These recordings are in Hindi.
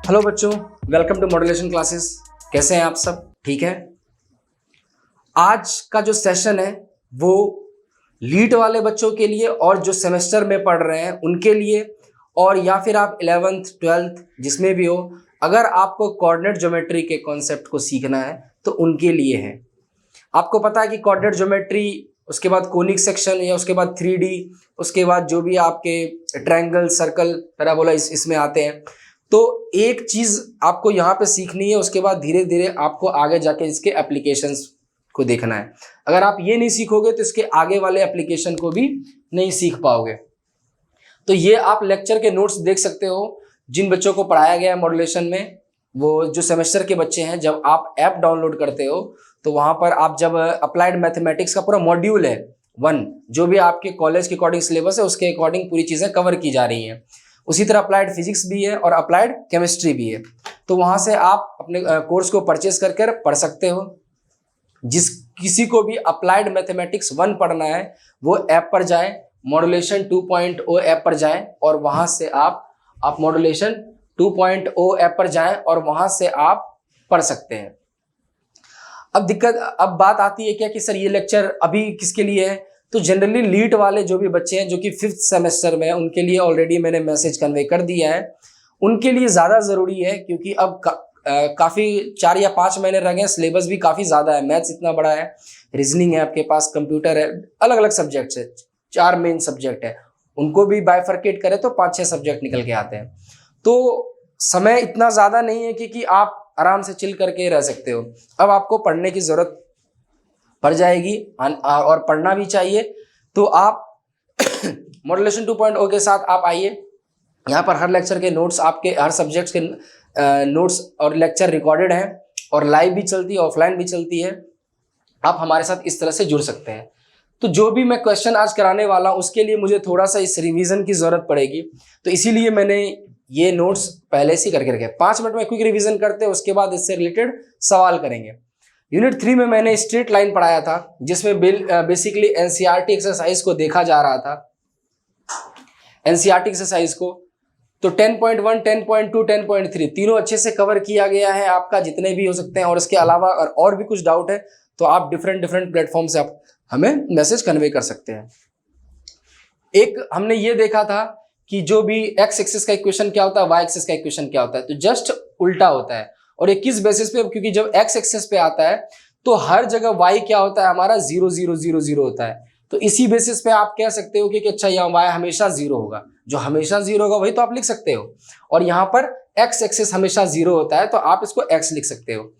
हेलो बच्चों, वेलकम टू मॉड्यूलेशन क्लासेस। कैसे हैं आप सब? ठीक है। आज का जो सेशन है वो लीट वाले बच्चों के लिए और जो सेमेस्टर में पढ़ रहे हैं उनके लिए, और या फिर आप 11th 12th जिसमें भी हो, अगर आपको कोऑर्डिनेट ज्योमेट्री के कॉन्सेप्ट को सीखना है तो उनके लिए है। आपको पता है कि कोऑर्डिनेट ज्योमेट्री, उसके बाद कोनिक सेक्शन या उसके बाद 3D, उसके बाद जो भी आपके ट्रायंगल, सर्कल, पैराबोला इसमें आते हैं। तो एक चीज़ आपको यहाँ पे सीखनी है, उसके बाद धीरे धीरे आपको आगे जाके इसके एप्लीकेशंस को देखना है। अगर आप ये नहीं सीखोगे तो इसके आगे वाले एप्लीकेशन को भी नहीं सीख पाओगे। तो ये आप लेक्चर के नोट्स देख सकते हो जिन बच्चों को पढ़ाया गया है मॉड्यूलेशन में। वो जो सेमेस्टर के बच्चे हैं, जब आप ऐप डाउनलोड करते हो तो वहाँ पर आप जब अप्लाइड मैथमेटिक्स का पूरा मॉड्यूल है 1, जो भी आपके कॉलेज के अकॉर्डिंग सिलेबस है उसके अकॉर्डिंग पूरी चीज़ें कवर की जा रही हैं। उसी तरह अप्लाइड फिजिक्स भी है और अप्लाइड केमिस्ट्री भी है। तो वहाँ से आप अपने कोर्स को परचेज करके पढ़ सकते हो। जिस किसी को भी अप्लाइड मैथमेटिक्स 1 पढ़ना है वो ऐप पर जाए, मॉड्यूलेशन 2.0 ऐप पर जाए और वहाँ से आप मॉड्यूलेशन 2.0 ऐप पर जाएं और वहाँ से आप पढ़ सकते हैं। अब बात आती है क्या कि सर ये लेक्चर अभी किसके लिए है? तो जनरली लीट वाले जो भी बच्चे हैं जो कि 5th सेमेस्टर में, उनके लिए ऑलरेडी मैंने मैसेज कन्वे कर दिया है। उनके लिए ज़्यादा ज़रूरी है क्योंकि अब काफ़ी 4 या 5 महीने रह गए, सिलेबस भी काफ़ी ज़्यादा है, मैथ्स इतना बड़ा है, रीजनिंग है आपके पास, कंप्यूटर है, अलग अलग सब्जेक्ट्स है, 4 मेन सब्जेक्ट है। उनको भी बाइफरकेट करें तो 5-6 सब्जेक्ट निकल के आते हैं। तो समय इतना ज़्यादा नहीं है कि आप आराम से चिल करके रह सकते हो। अब आपको पढ़ने की ज़रूरत पड़ जाएगी और पढ़ना भी चाहिए। तो आप मॉड्यूलेशन 2.0 के साथ आप आइए। यहाँ पर हर लेक्चर के नोट्स, आपके हर सब्जेक्ट्स के नोट्स और लेक्चर रिकॉर्डेड हैं और लाइव भी चलती है, ऑफलाइन भी चलती है। आप हमारे साथ इस तरह से जुड़ सकते हैं। तो जो भी मैं क्वेश्चन आज कराने वाला हूँ उसके लिए मुझे थोड़ा सा इस रिवीजन की ज़रूरत पड़ेगी, तो इसीलिए मैंने ये नोट्स पहले से करके रखे। 5 मिनट में क्विक रिवीजन करते हैं, उसके बाद इससे रिलेटेड सवाल करेंगे। यूनिट 3 में मैंने स्ट्रेट लाइन पढ़ाया था जिसमें बेसिकली एनसीईआरटी एक्सरसाइज को देखा जा रहा था। एनसीईआरटी एक्सरसाइज को तो 10.1, 10.2, 10.3 तीनों अच्छे से कवर किया गया है आपका, जितने भी हो सकते हैं। और इसके अलावा और भी कुछ डाउट है तो आप डिफरेंट प्लेटफॉर्म से आप हमें मैसेज कन्वे कर सकते हैं। एक हमने ये देखा था कि जो भी एक्स एक्सिस का इक्वेशन क्या होता है, वाई एक्सिस का इक्वेशन क्या होता है, तो जस्ट उल्टा होता है। और ये किस बेसिस पे? क्योंकि जब एक्स एक्सिस पे आता है तो हर जगह वाई क्या होता है हमारा 0 0 0 0 होता है। तो इसी बेसिस पे आप कह सकते हो कि अच्छा यहाँ वाई हमेशा 0 होगा। जो हमेशा 0 होगा वही तो आप लिख सकते हो। और यहाँ पर एक्स एक्सिस हमेशा 0 होता है तो आप इसको एक्स लिख सकते हो।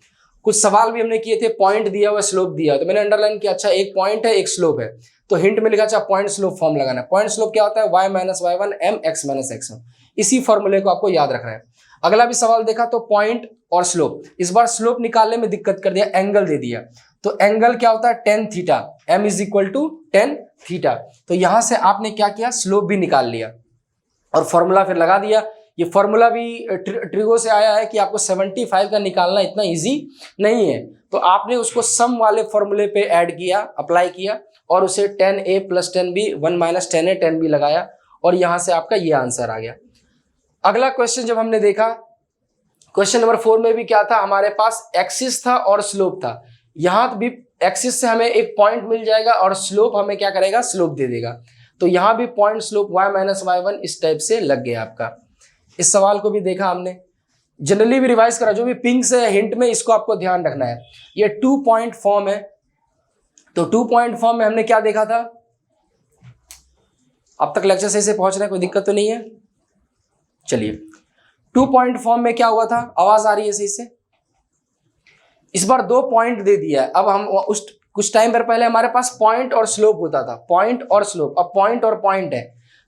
कुछ सवाल भी हमने किए थे, पॉइंट दिया हुआ, स्लोप दिया, तो मैंने अंडरलाइन किया, अच्छा एक पॉइंट है एक स्लोप है, तो हिंट में लिखा अच्छा पॉइंट स्लोप फॉर्म लगाना है। पॉइंट स्लोप क्या होता है? y minus y1 m x minus x1। इसी फॉर्मूले को आपको याद रखना है। अगला भी सवाल देखा तो पॉइंट और स्लोप, इस बार स्लोप निकालने में दिक्कत कर दिया, एंगल दे दिया। तो एंगल क्या होता है? tan theta, m is equal to tan theta. तो यहां से आपने क्या किया? स्लोप भी निकाल लिया और फॉर्मूला फिर लगा दिया। ये फॉर्मूला भी ट्रिगो से आया है कि आपको 75 का निकालना इतना इजी नहीं है, तो आपने उसको सम वाले फॉर्मूले पे ऐड किया, अप्लाई किया और उसे 10a plus 10b 1 minus 10a 10b लगाया और यहां से आपका ये आंसर आ गया। अगला क्वेश्चन जब हमने देखा, क्वेश्चन नंबर 4 में भी क्या था? हमारे पास एक्सिस था और स्लोप था। यहां भी एक्सिस से हमें एक पॉइंट मिल जाएगा और स्लोप हमें क्या करेगा? स्लोप दे देगा। तो यहां भी point slope y minus y1 इस टाइप से लग गया आपका। इस सवाल को भी देखा हमने, जनरली भी रिवाइज करा। जो भी पिंक से हिंट में, इसको आपको ध्यान रखना है। ये 2 पॉइंट फॉर्म है। तो 2 पॉइंट फॉर्म में हमने क्या देखा था? अब तक लेक्चर सही से पहुंच रहे हैं, कोई दिक्कत तो नहीं है? चलिए, 2 पॉइंट फॉर्म में क्या हुआ था? आवाज आ रही है सही से? इस बार 2 पॉइंट दे दिया है। अब हम कुछ टाइम पर पहले हमारे पास पॉइंट और स्लोप होता था, पॉइंट और स्लोप, अब पॉइंट और पॉइंट है।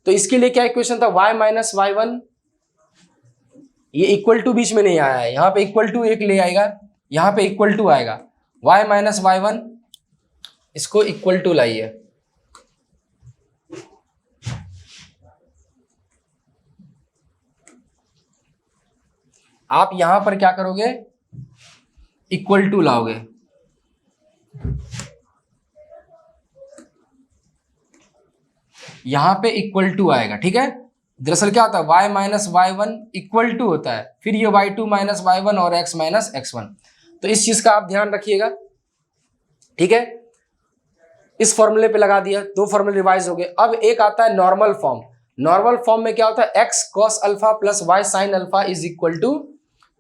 तो इसके लिए क्या इक्वेशन था? y माइनस y1, ये इक्वल टू बीच में नहीं आया है, यहाँ पे इक्वल टू एक ले आएगा, यहाँ पे इक्वल टू आएगा, y माइनस y1, इसको इक्वल टू लाइए। आप यहां पर क्या करोगे? इक्वल टू लाओगे। यहां पे इक्वल टू आएगा, ठीक है? दरअसल क्या होता है, y minus y one equal to होता है, फिर ये y2 माइनस वाई वन और x माइनस x1। तो इस चीज का आप ध्यान रखिएगा, ठीक है। इस फॉर्मूले पे लगा दिया, दो फॉर्मूले रिवाइज हो गए। अब एक आता है नॉर्मल फॉर्म। नॉर्मल फॉर्म में क्या होता है, x cos alpha plus y sin alpha is equal to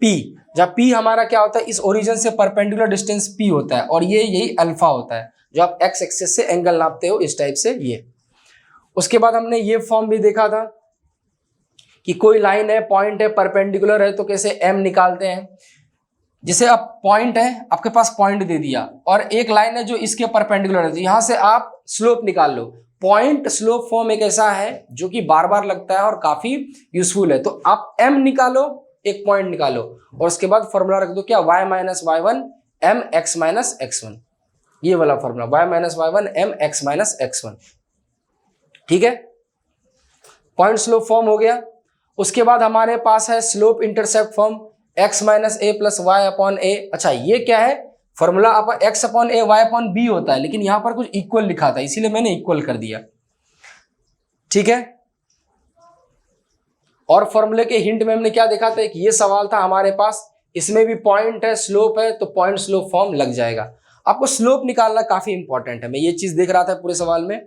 p, जब p हमारा क्या होता है, इस ओरिजिन से परपेंडिकुलर डिस्टेंस p होता है और ये यही अल्फा होता है जो आप x एक्सिस से एंगल नापते हो इस टाइप से ये। उसके बाद हमने ये फॉर्म भी देखा था कि कोई लाइन है, पॉइंट है, परपेंडिकुलर है, तो कैसे m निकालते हैं। जैसे अब पॉइंट है, आपके पास पॉइंट दे दिया और एक लाइन है जो इसके परपेंडिकुलर है, तो यहां से आप स्लोप निकाल लो। पॉइंट स्लोप फॉर्म एक ऐसा है जो कि बार बार लगता है और काफी यूजफुल है। तो आप m निकालो, एक पॉइंट निकालो और उसके बाद फॉर्मूला रख दो क्या, y minus y one m x minus x one, ये वाला formula y minus y one m x minus x one, ठीक है। पॉइंट स्लोप फॉर्म हो गया। उसके बाद हमारे पास है slope intercept form, x minus A plus Y upon A. अच्छा ये क्या है, फॉर्मूला आप x अपॉन ए वाई अपॉन बी होता है, लेकिन यहां पर कुछ इक्वल लिखा था इसीलिए मैंने इक्वल कर दिया, ठीक है। और फॉर्मूले के हिंट में हमने क्या देखा था, कि ये सवाल था हमारे पास, इसमें भी पॉइंट है, स्लोप है, तो पॉइंट स्लोप फॉर्म लग जाएगा। आपको स्लोप निकालना काफी इंपॉर्टेंट है, मैं ये चीज देख रहा था पूरे सवाल में।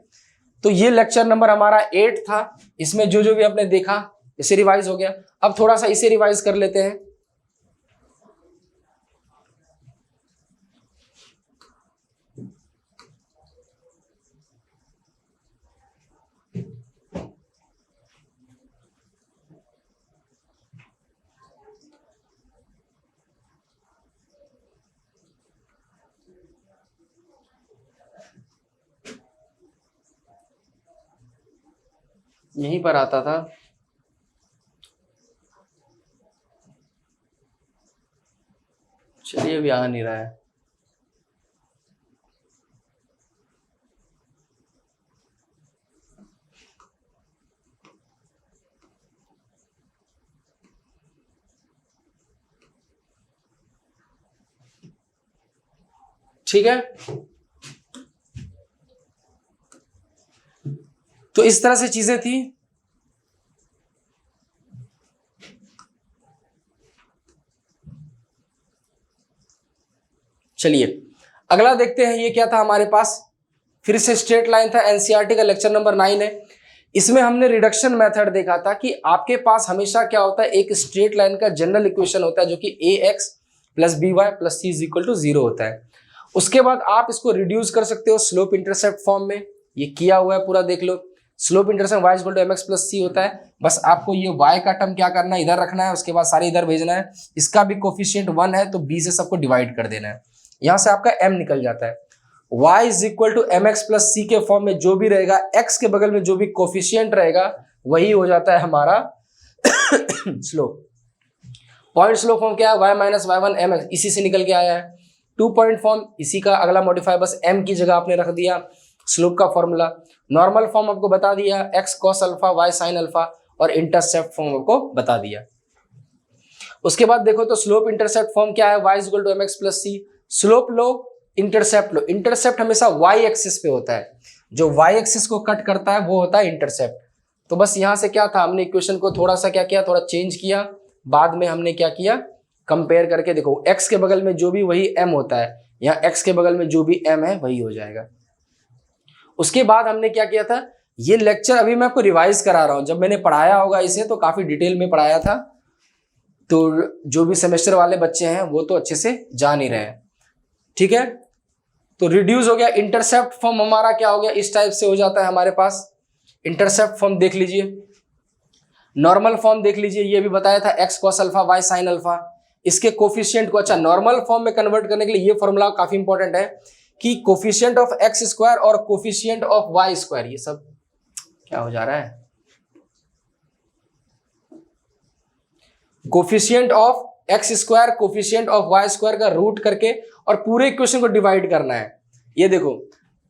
तो ये लेक्चर नंबर हमारा 8 था, इसमें जो जो भी आपने देखा इसे रिवाइज हो गया। अब थोड़ा सा इसे रिवाइज कर लेते हैं। यहीं पर आता था, चलिए अभी आ नहीं रहा है। ठीक है, तो इस तरह से चीजें थी। चलिए अगला देखते हैं, ये क्या था हमारे पास, फिर से स्ट्रेट लाइन था, एनसीईआरटी का लेक्चर नंबर 9 है। इसमें हमने रिडक्शन मेथड देखा था कि आपके पास हमेशा क्या होता है, एक स्ट्रेट लाइन का जनरल इक्वेशन होता है जो कि A X plus B Y plus C is equal to 0 होता है। उसके बाद आप इसको रिड्यूस कर सकते हो स्लोप इंटरसेप्ट फॉर्म में, ये किया हुआ है पूरा, देख लो। Slope intercept y equal to M x plus C होता है, बस आपको ये y का टर्म क्या करना है, इधर रखना है, उसके बाद सारे इधर भेजना है। इसका भी कोफिशिएंट 1 है तो b से सबको डिवाइड कर देना है, यहां से आपका m निकल जाता है। y is equal to M x plus C के फॉर्म में जो भी रहेगा, x के बगल में जो भी कोफिशिएंट रहेगा वही हो जाता है हमारा स्लोप। पॉइंट स्लोप फॉर्म क्या है, y minus y one m x, इसी से निकल के आया है। 2 पॉइंट फॉर्म इसी का अगला मॉडिफाई, बस m की जगह आपने रख दिया स्लोप का फॉर्मूला। नॉर्मल फॉर्म आपको बता दिया, x cos alpha y sin alpha, और इंटरसेप्ट फॉर्म आपको बता दिया। उसके बाद देखो तो स्लोप इंटरसेप्ट फॉर्म क्या है, y is equal to M x plus c. Slope लो, इंटरसेप्ट लो। इंटरसेप्ट हमेशा y एक्सिस पे होता है, जो y एक्सिस को कट करता है वो होता है इंटरसेप्ट। तो बस यहां से क्या था, हमने इक्वेशन को थोड़ा सा क्या किया, थोड़ा चेंज किया, बाद में हमने क्या किया, कंपेयर करके देखो x के बगल में जो भी वही m होता है, यहाँ x के बगल में जो भी m है वही हो जाएगा। उसके बाद हमने क्या किया था, ये लेक्चर अभी मैं आपको रिवाइज करा रहा हूं, जब मैंने पढ़ाया होगा इसे तो काफी डिटेल में पढ़ाया था, तो जो भी सेमेस्टर वाले बच्चे हैं वो तो अच्छे से जान ही रहे हैं, ठीक है। तो रिड्यूस हो गया, इंटरसेप्ट फॉर्म हमारा क्या हो गया, इस टाइप से हो जाता है हमारे पास। इंटरसेप्ट फॉर्म देख लीजिए, नॉर्मल फॉर्म देख लीजिए, ये भी बताया था x cos alpha y sin alpha, इसके कोफिशिएंट को, अच्छा नॉर्मल फॉर्म में कन्वर्ट करने के लिए ये फॉर्मूला काफी इंपॉर्टेंट है कि कोफिशिएंट ऑफ एक्स स्क्वायर और कोफिशिएंट ऑफ वाई स्क्वायर, ये सब क्या हो जा रहा है, coefficient of x square coefficient of y square का रूट करके और पूरे इक्वेशन को डिवाइड करना है। ये देखो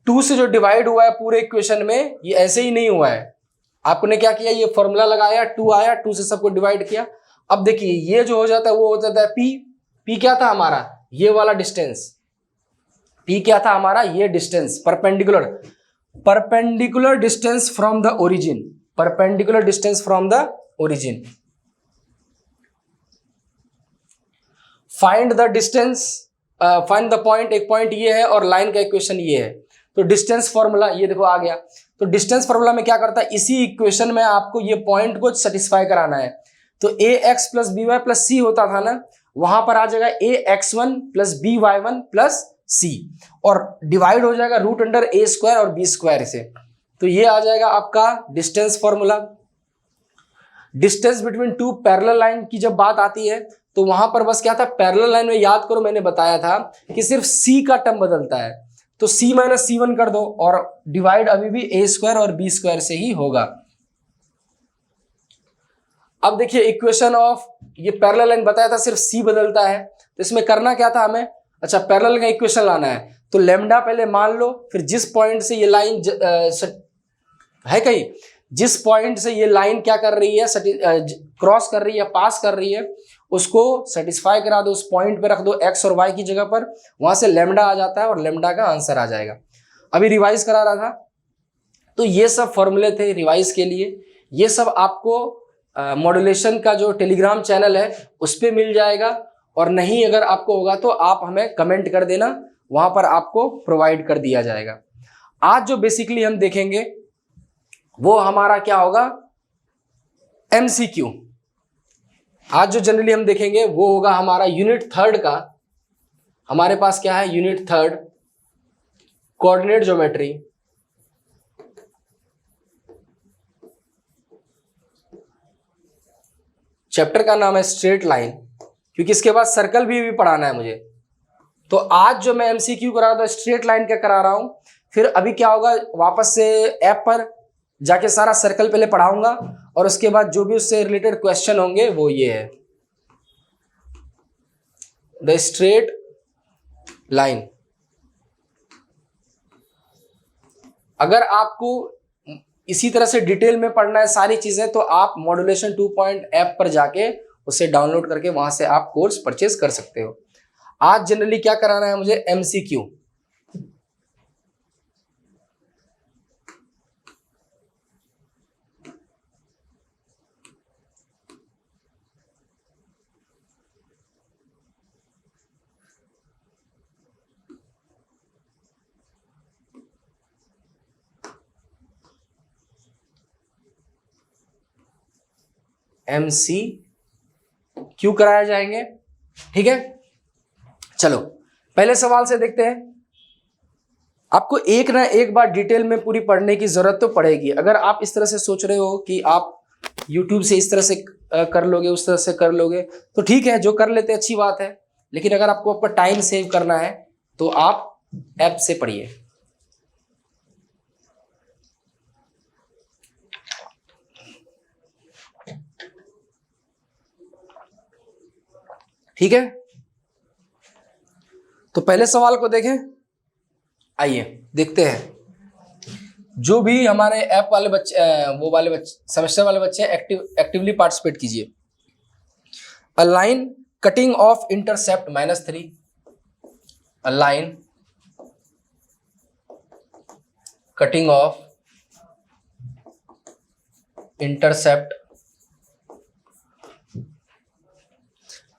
2 से जो डिवाइड हुआ है पूरे इक्वेशन में, ये ऐसे ही नहीं हुआ है, आपने क्या किया, ये फॉर्मूला लगाया, 2 आया, 2 से सबको डिवाइड किया। अब देखिए ये जो हो जाता है वो हो जाता है p क्या था हमारा, ये वाला डिस्टेंस, p क्या था हमारा, ये distance perpendicular distance from the origin, perpendicular distance from the origin. Find the distance, find the point, एक पॉइंट ये है और लाइन का इक्वेशन ये है। तो डिस्टेंस फॉर्मूला ये देखो आ गया। तो डिस्टेंस फॉर्मूला में क्या करता है, इसी इक्वेशन में आपको ये पॉइंट को सेटिस्फाई कराना है। तो A X plus B Y plus C होता था ना, वहां पर आ जाएगा A X one plus B Y one plus C, और डिवाइड हो जाएगा रूट अंडर ए स्क्वायर और बी स्क्वायर से। तो ये आ जाएगा आपका distance formula. Distance between two parallel line की जब बात आती है तो वहां पर बस क्या था, पैरेलल लाइन में याद करो मैंने बताया था कि सिर्फ सी का टर्म बदलता है, तो सी माइनस सी वन कर दो और डिवाइड अभी भी ए स्क्वायर और बी स्क्वायर से ही होगा। अब देखिए इक्वेशन ऑफ, ये पैरेलल लाइन बताया था सिर्फ सी बदलता है, तो इसमें करना क्या था हमें, अच्छा पैरेलल का इक्वेशन लाना है। तो लेमडा पहले मान लो, फिर जिस पॉइंट से ये लाइन है कहीं, जिस पॉइंट से ये लाइन क्या कर रही है, क्रॉस कर रही है, पास कर रही है, उसको सेटिस्फाई करा दो, उस पॉइंट पे रख दो एक्स और वाई की जगह पर, वहां से लेमडा आ जाता है और लेमडा का आंसर आ जाएगा। अभी रिवाइज करा रहा था, तो ये सब फॉर्मूले थे रिवाइज के लिए। ये सब आपको मॉड्यूलेशन का जो टेलीग्राम चैनल है उस पर मिल जाएगा, और नहीं अगर आपको होगा तो आप हमें कमेंट कर देना, वहां पर आपको प्रोवाइड कर दिया जाएगा। आज जो बेसिकली हम देखेंगे वो हमारा क्या होगा, एमसीक्यू। आज जो जनरली हम देखेंगे वो होगा हमारा यूनिट थर्ड का, हमारे पास क्या है unit third, coordinate geometry. Chapter का नाम है स्ट्रेट लाइन, क्योंकि इसके बाद सर्कल भी पढ़ाना है मुझे। तो आज जो मैं एमसीक्यू करा रहा था स्ट्रेट लाइन का करा रहा हूं, फिर अभी क्या होगा, वापस से ऐप पर जाके सारा सर्कल पहले पढ़ाऊंगा, और उसके बाद जो भी उससे रिलेटेड क्वेश्चन होंगे वो ये है, द स्ट्रेट लाइन। अगर आपको इसी तरह से डिटेल में पढ़ना है सारी चीजें, तो आप मॉड्यूलेशन 2 ऐप पर जाके उसे डाउनलोड करके वहां से आप कोर्स परचेज कर सकते हो। आज जनरली क्या कराना है मुझे, एमसीक्यू। MCQ कराए जाएंगे, ठीक है। चलो पहले सवाल से देखते हैं। आपको एक ना एक बार डिटेल में पूरी पढ़ने की जरूरत तो पड़ेगी। अगर आप इस तरह से सोच रहे हो कि आप YouTube से इस तरह से कर लोगे, उस तरह से कर लोगे, तो ठीक है, जो कर लेते अच्छी बात है, लेकिन अगर आपको आपका टाइम सेव करना है तो आप ऐप से पढ़िए। ठीक है, तो पहले सवाल को देखें। आइए देखते हैं। जो भी हमारे ऐप वाले बच्चे, वो वाले बच्चे, सेमेस्टर वाले बच्चे एक्टिवली पार्टिसिपेट कीजिए। A line cutting of intercept -3, a line cutting of intercept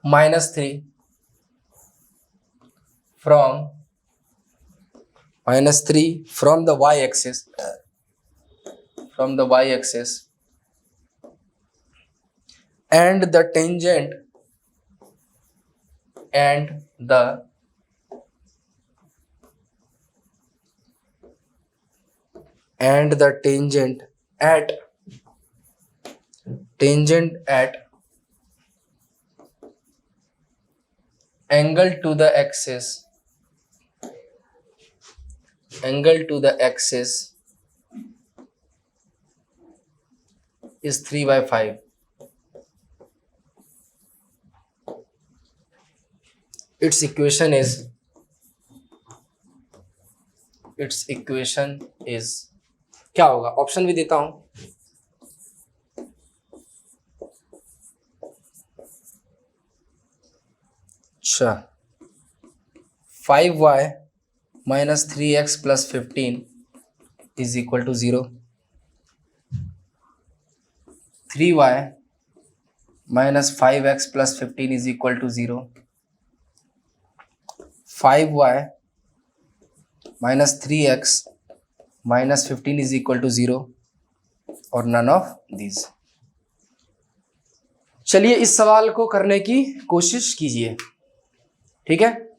-3 from the y-axis, and the tangent at angle to the axis is 3/5. Its equation is क्या होगा, ऑप्शन भी देता हूं। अच्छा, 5y - 3x + 15 = 0। 3y minus 5x plus 15 is equal to 0, 5y minus 3x minus 15 is equal to 0 और नन ऑफ दीज। चलिए इस सवाल को करने की कोशिश कीजिए। ठीक है,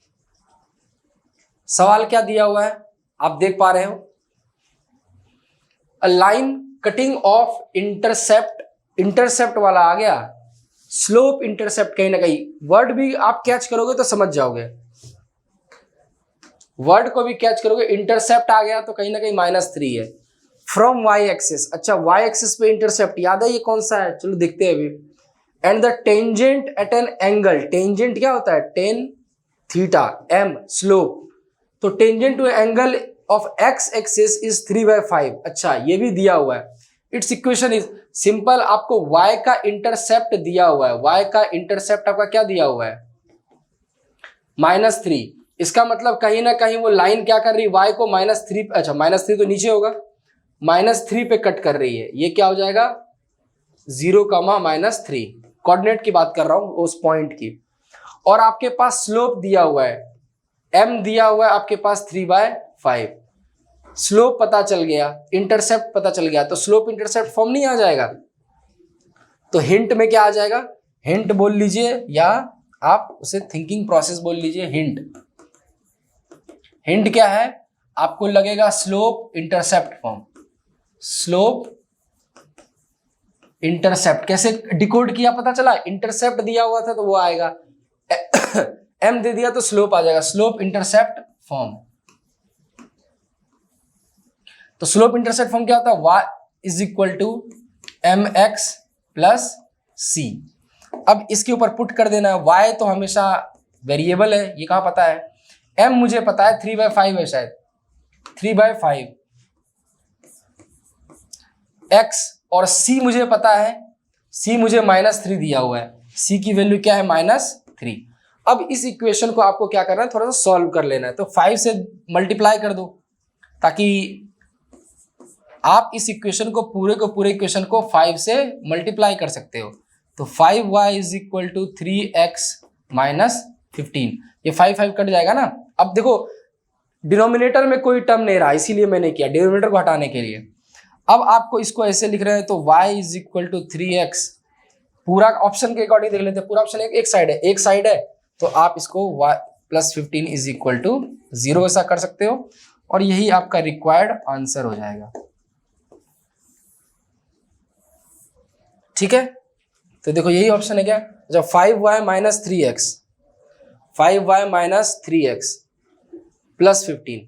सवाल क्या दिया हुआ है आप देख पा रहे हो, a line cutting of intercept, intercept वाला आ गया, स्लोप इंटरसेप्ट, कहीं ना कहीं वर्ड भी आप कैच करोगे तो समझ जाओगे, वर्ड को भी कैच करोगे, इंटरसेप्ट आ गया तो कहीं ना कहीं -3 है फ्रॉम वाई एक्सिस। अच्छा वाई एक्सिस पे इंटरसेप्ट याद है ये कौन सा है, चलो देखते हैं अभी। And the tangent at an angle, tangent क्या होता है, टेन थीटा, एम स्लोप, तो tangent to angle of x axis is 3/5। अच्छा ये भी दिया हुआ है, इट्स इक्वेशन इज सिंपल, आपको y का इंटरसेप्ट दिया हुआ है, y का इंटरसेप्ट आपका क्या दिया हुआ है -3। इसका मतलब कहीं ना कहीं वो लाइन क्या कर रही है, y को -3, अच्छा -3 तो नीचे होगा, -3 पे कट कर रही है, ये क्या हो जाएगा 0, -3, कोऑर्डिनेट की बात कर रहा हूं उस पॉइंट की। और आपके पास स्लोप दिया हुआ है, m दिया हुआ है आपके पास 3/5, स्लोप पता चल गया, इंटरसेप्ट पता चल गया, तो स्लोप इंटरसेप्ट फॉर्म नहीं आ जाएगा, तो हिंट में क्या आ जाएगा, हिंट बोल लीजिए या आप उसे थिंकिंग प्रोसेस बोल लीजिए। हिंट, हिंट क्या है, आपको लगेगा slope intercept form, slope intercept कैसे डिकोड किया पता चला, इंटरसेप्ट दिया हुआ था तो वो आएगा, m दे दिया तो स्लोप आ जाएगा, स्लोप इंटरसेप्ट फॉर्म। तो स्लोप इंटरसेप्ट फॉर्म क्या होता है, y is equal to mx plus c। अब इसके ऊपर पुट कर देना है, y तो हमेशा वेरिएबल है, ये कहाँ पता है, m मुझे पता है 3/5 है शायद, 3/5, x और c मुझे पता है, c मुझे -3 दिया हुआ है, c की वैल्यू क्या है -3। अब इस इक्वेशन को आपको क्या करना है, थोड़ा सा सॉल्व कर लेना है, तो 5 से मल्टीप्लाई कर दो ताकि आप इस इक्वेशन को पूरे इक्वेशन को 5 से मल्टीप्लाई कर सकते हो। तो 5y is equal to 3x minus 15, ये 5 कट जाएगा ना। अब देखो डिनोमिनेटर में कोई टर्म नहीं रहा, इसीलिए मैंने किया डिनोमिनेटर को हटाने के लिए। अब आपको इसको ऐसे लिख रहे हैं, तो y is equal to 3x, पूरा ऑप्शन के अकॉर्डिंग देख लेते हैं, पूरा ऑप्शन एक साइड है तो आप इसको y plus 15 is equal to 0 ऐसा कर सकते हो, और यही आपका रिक्वायर्ड आंसर हो जाएगा। ठीक है, तो देखो यही ऑप्शन है क्या, जब 5y minus 3x, 5y minus 3x plus 15,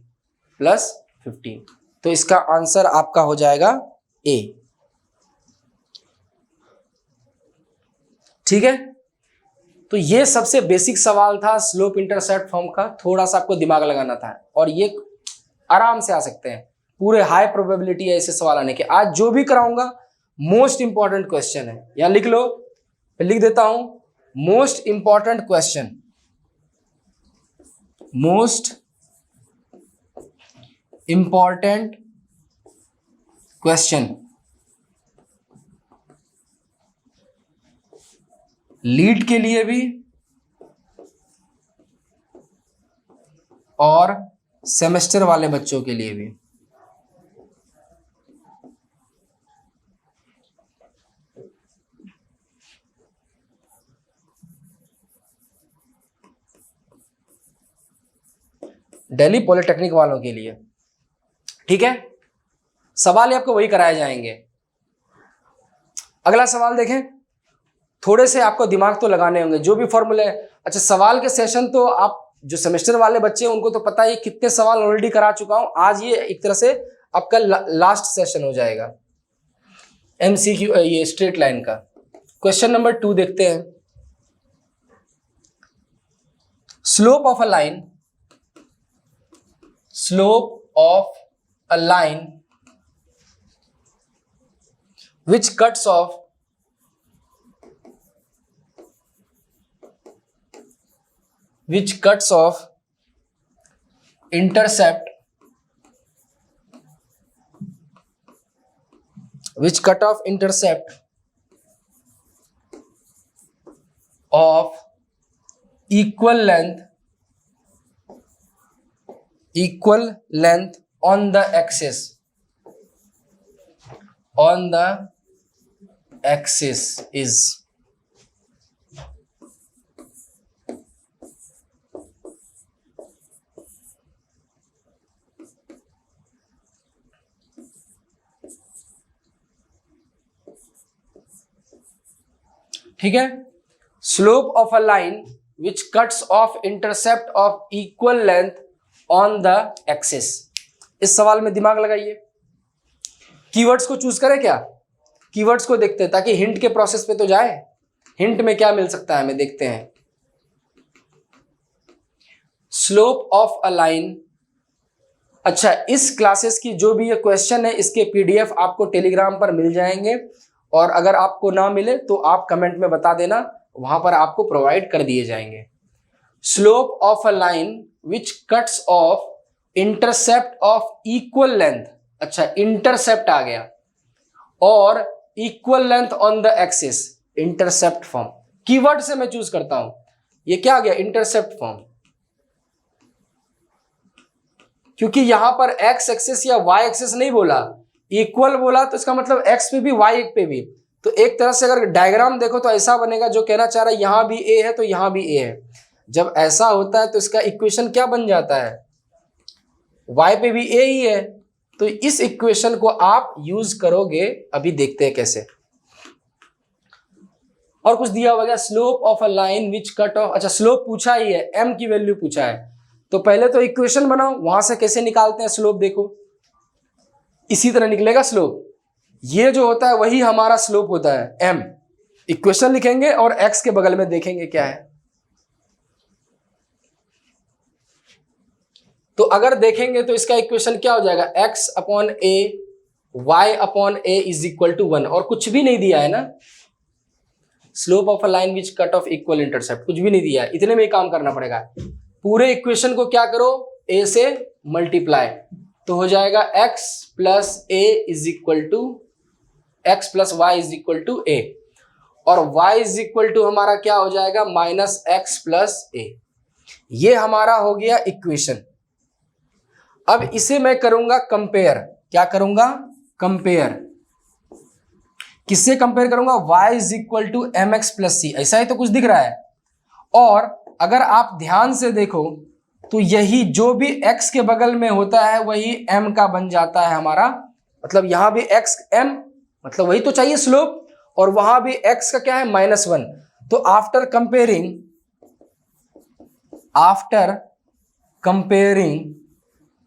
तो इसका आंसर आपका हो जाएगा A। ठीक है, तो ये सबसे बेसिक सवाल था स्लोप इंटरसेप्ट फॉर्म का, थोड़ा सा आपको दिमाग लगाना था, और ये आराम से आ सकते हैं, पूरे हाई प्रोबेबिलिटी है ऐसे सवाल आने के। आज जो भी कराऊंगा मोस्ट इंपॉर्टेंट क्वेश्चन है, या लिख लो, लिख देता हूं, most important question, most important question, lead के लिए भी और सेमेस्टर वाले बच्चों के लिए भी। दिल्ली पॉलिटेक्निक वालों के लिए। ठीक है, सवाल आपको वही कराए जाएंगे। अगला सवाल देखें, थोड़े से आपको दिमाग तो लगाने होंगे, जो भी फॉर्मूले। अच्छा सवाल के सेशन तो आप जो सेमेस्टर वाले बच्चे हैं उनको तो पता है कितने सवाल ऑलरेडी करा चुका हूं, आज ये एक तरह से आपका लास्ट सेशन हो जाएगा एमसीक्यू, ये स्ट्रेट लाइन का। क्वेश्चन नंबर 2 देखते हैं, slope of a line, slope of a line which cuts off intercept, which cut off intercept of equal length on the axis is, ठीक है। Slope of a line which cuts of intercept of equal length on the axis. इस सवाल में दिमाग लगाइए, कीवर्ड्स को चूज करें क्या, कीवर्ड्स को देखते हैं ताकि हिंट के प्रोसेस पे तो जाए। हिंट में क्या मिल सकता है हमें, देखते हैं। स्लोप ऑफ अ लाइन, अच्छा इस क्लासेस की जो भी ये क्वेश्चन है इसके पीडीएफ आपको टेलीग्राम पर मिल जाएंगे, और अगर आपको ना मिले तो आप कमेंट में बता देना, वहां पर आपको प्रोवाइड कर दिए जाएंगे। Slope of a line which cuts of intercept of equal length, अच्छा इंटरसेप्ट आ गया, और equal length on the axis, intercept form keyword से मैं चूज करता हूं। ये क्या आ गया, इंटरसेप्ट फॉर्म, क्योंकि यहां पर एक्स एक्सिस या वाई एक्सिस नहीं बोला, इक्वल बोला, तो इसका मतलब एक्स पे भी वाई पे भी। तो एक तरह से अगर डायग्राम देखो तो ऐसा बनेगा, जो कहना चाह रहा है यहां भी ए है तो यहां भी ए है। जब ऐसा होता है तो इसका इक्वेशन क्या बन जाता है, वाई पे भी ए ही है। तो इस इक्वेशन को आप यूज करोगे, अभी देखते हैं कैसे। और कुछ दिया होगा, slope of a line which cut of, अच्छा स्लोप पूछा ही है, एम की वैल्यू पूछा है, तो पहले तो इक्वेशन बनाओ, वहां से कैसे निकालते हैं स्लोप, देखो इसी तरह निकलेगा स्लोप। ये जो होता है वही हमारा स्लोप होता है, एम। इक्वेशन लिखेंगे और एक्स के बगल में देखेंगे क्या है। तो अगर देखेंगे तो इसका इक्वेशन क्या हो जाएगा, x upon A Y upon a is equal to 1, और कुछ भी नहीं दिया है ना। Slope of a line which cut off equal intercept, कुछ भी नहीं दिया है, इतने में ही काम करना पड़ेगा। पूरे इक्वेशन को क्या करो, ए से मल्टीप्लाई, तो हो जाएगा x plus A is equal to X plus Y is equal to A, और y इज इक्वल टू हमारा क्या हो जाएगा, माइनस एक्स प्लस ए। ये हमारा हो गया इक्वेशन। अब इसे मैं करूंगा कंपेयर, क्या करूंगा, कंपेयर। किससे कंपेयर करूंगा, y is equal to M x plus C, ऐसा ही तो कुछ दिख रहा है। और अगर आप ध्यान से देखो तो यही जो भी x के बगल में होता है वही m का बन जाता है हमारा, मतलब यहां भी x m, मतलब वही तो चाहिए स्लोप, और वहां भी x का क्या है, -1। तो आफ्टर कंपेयरिंग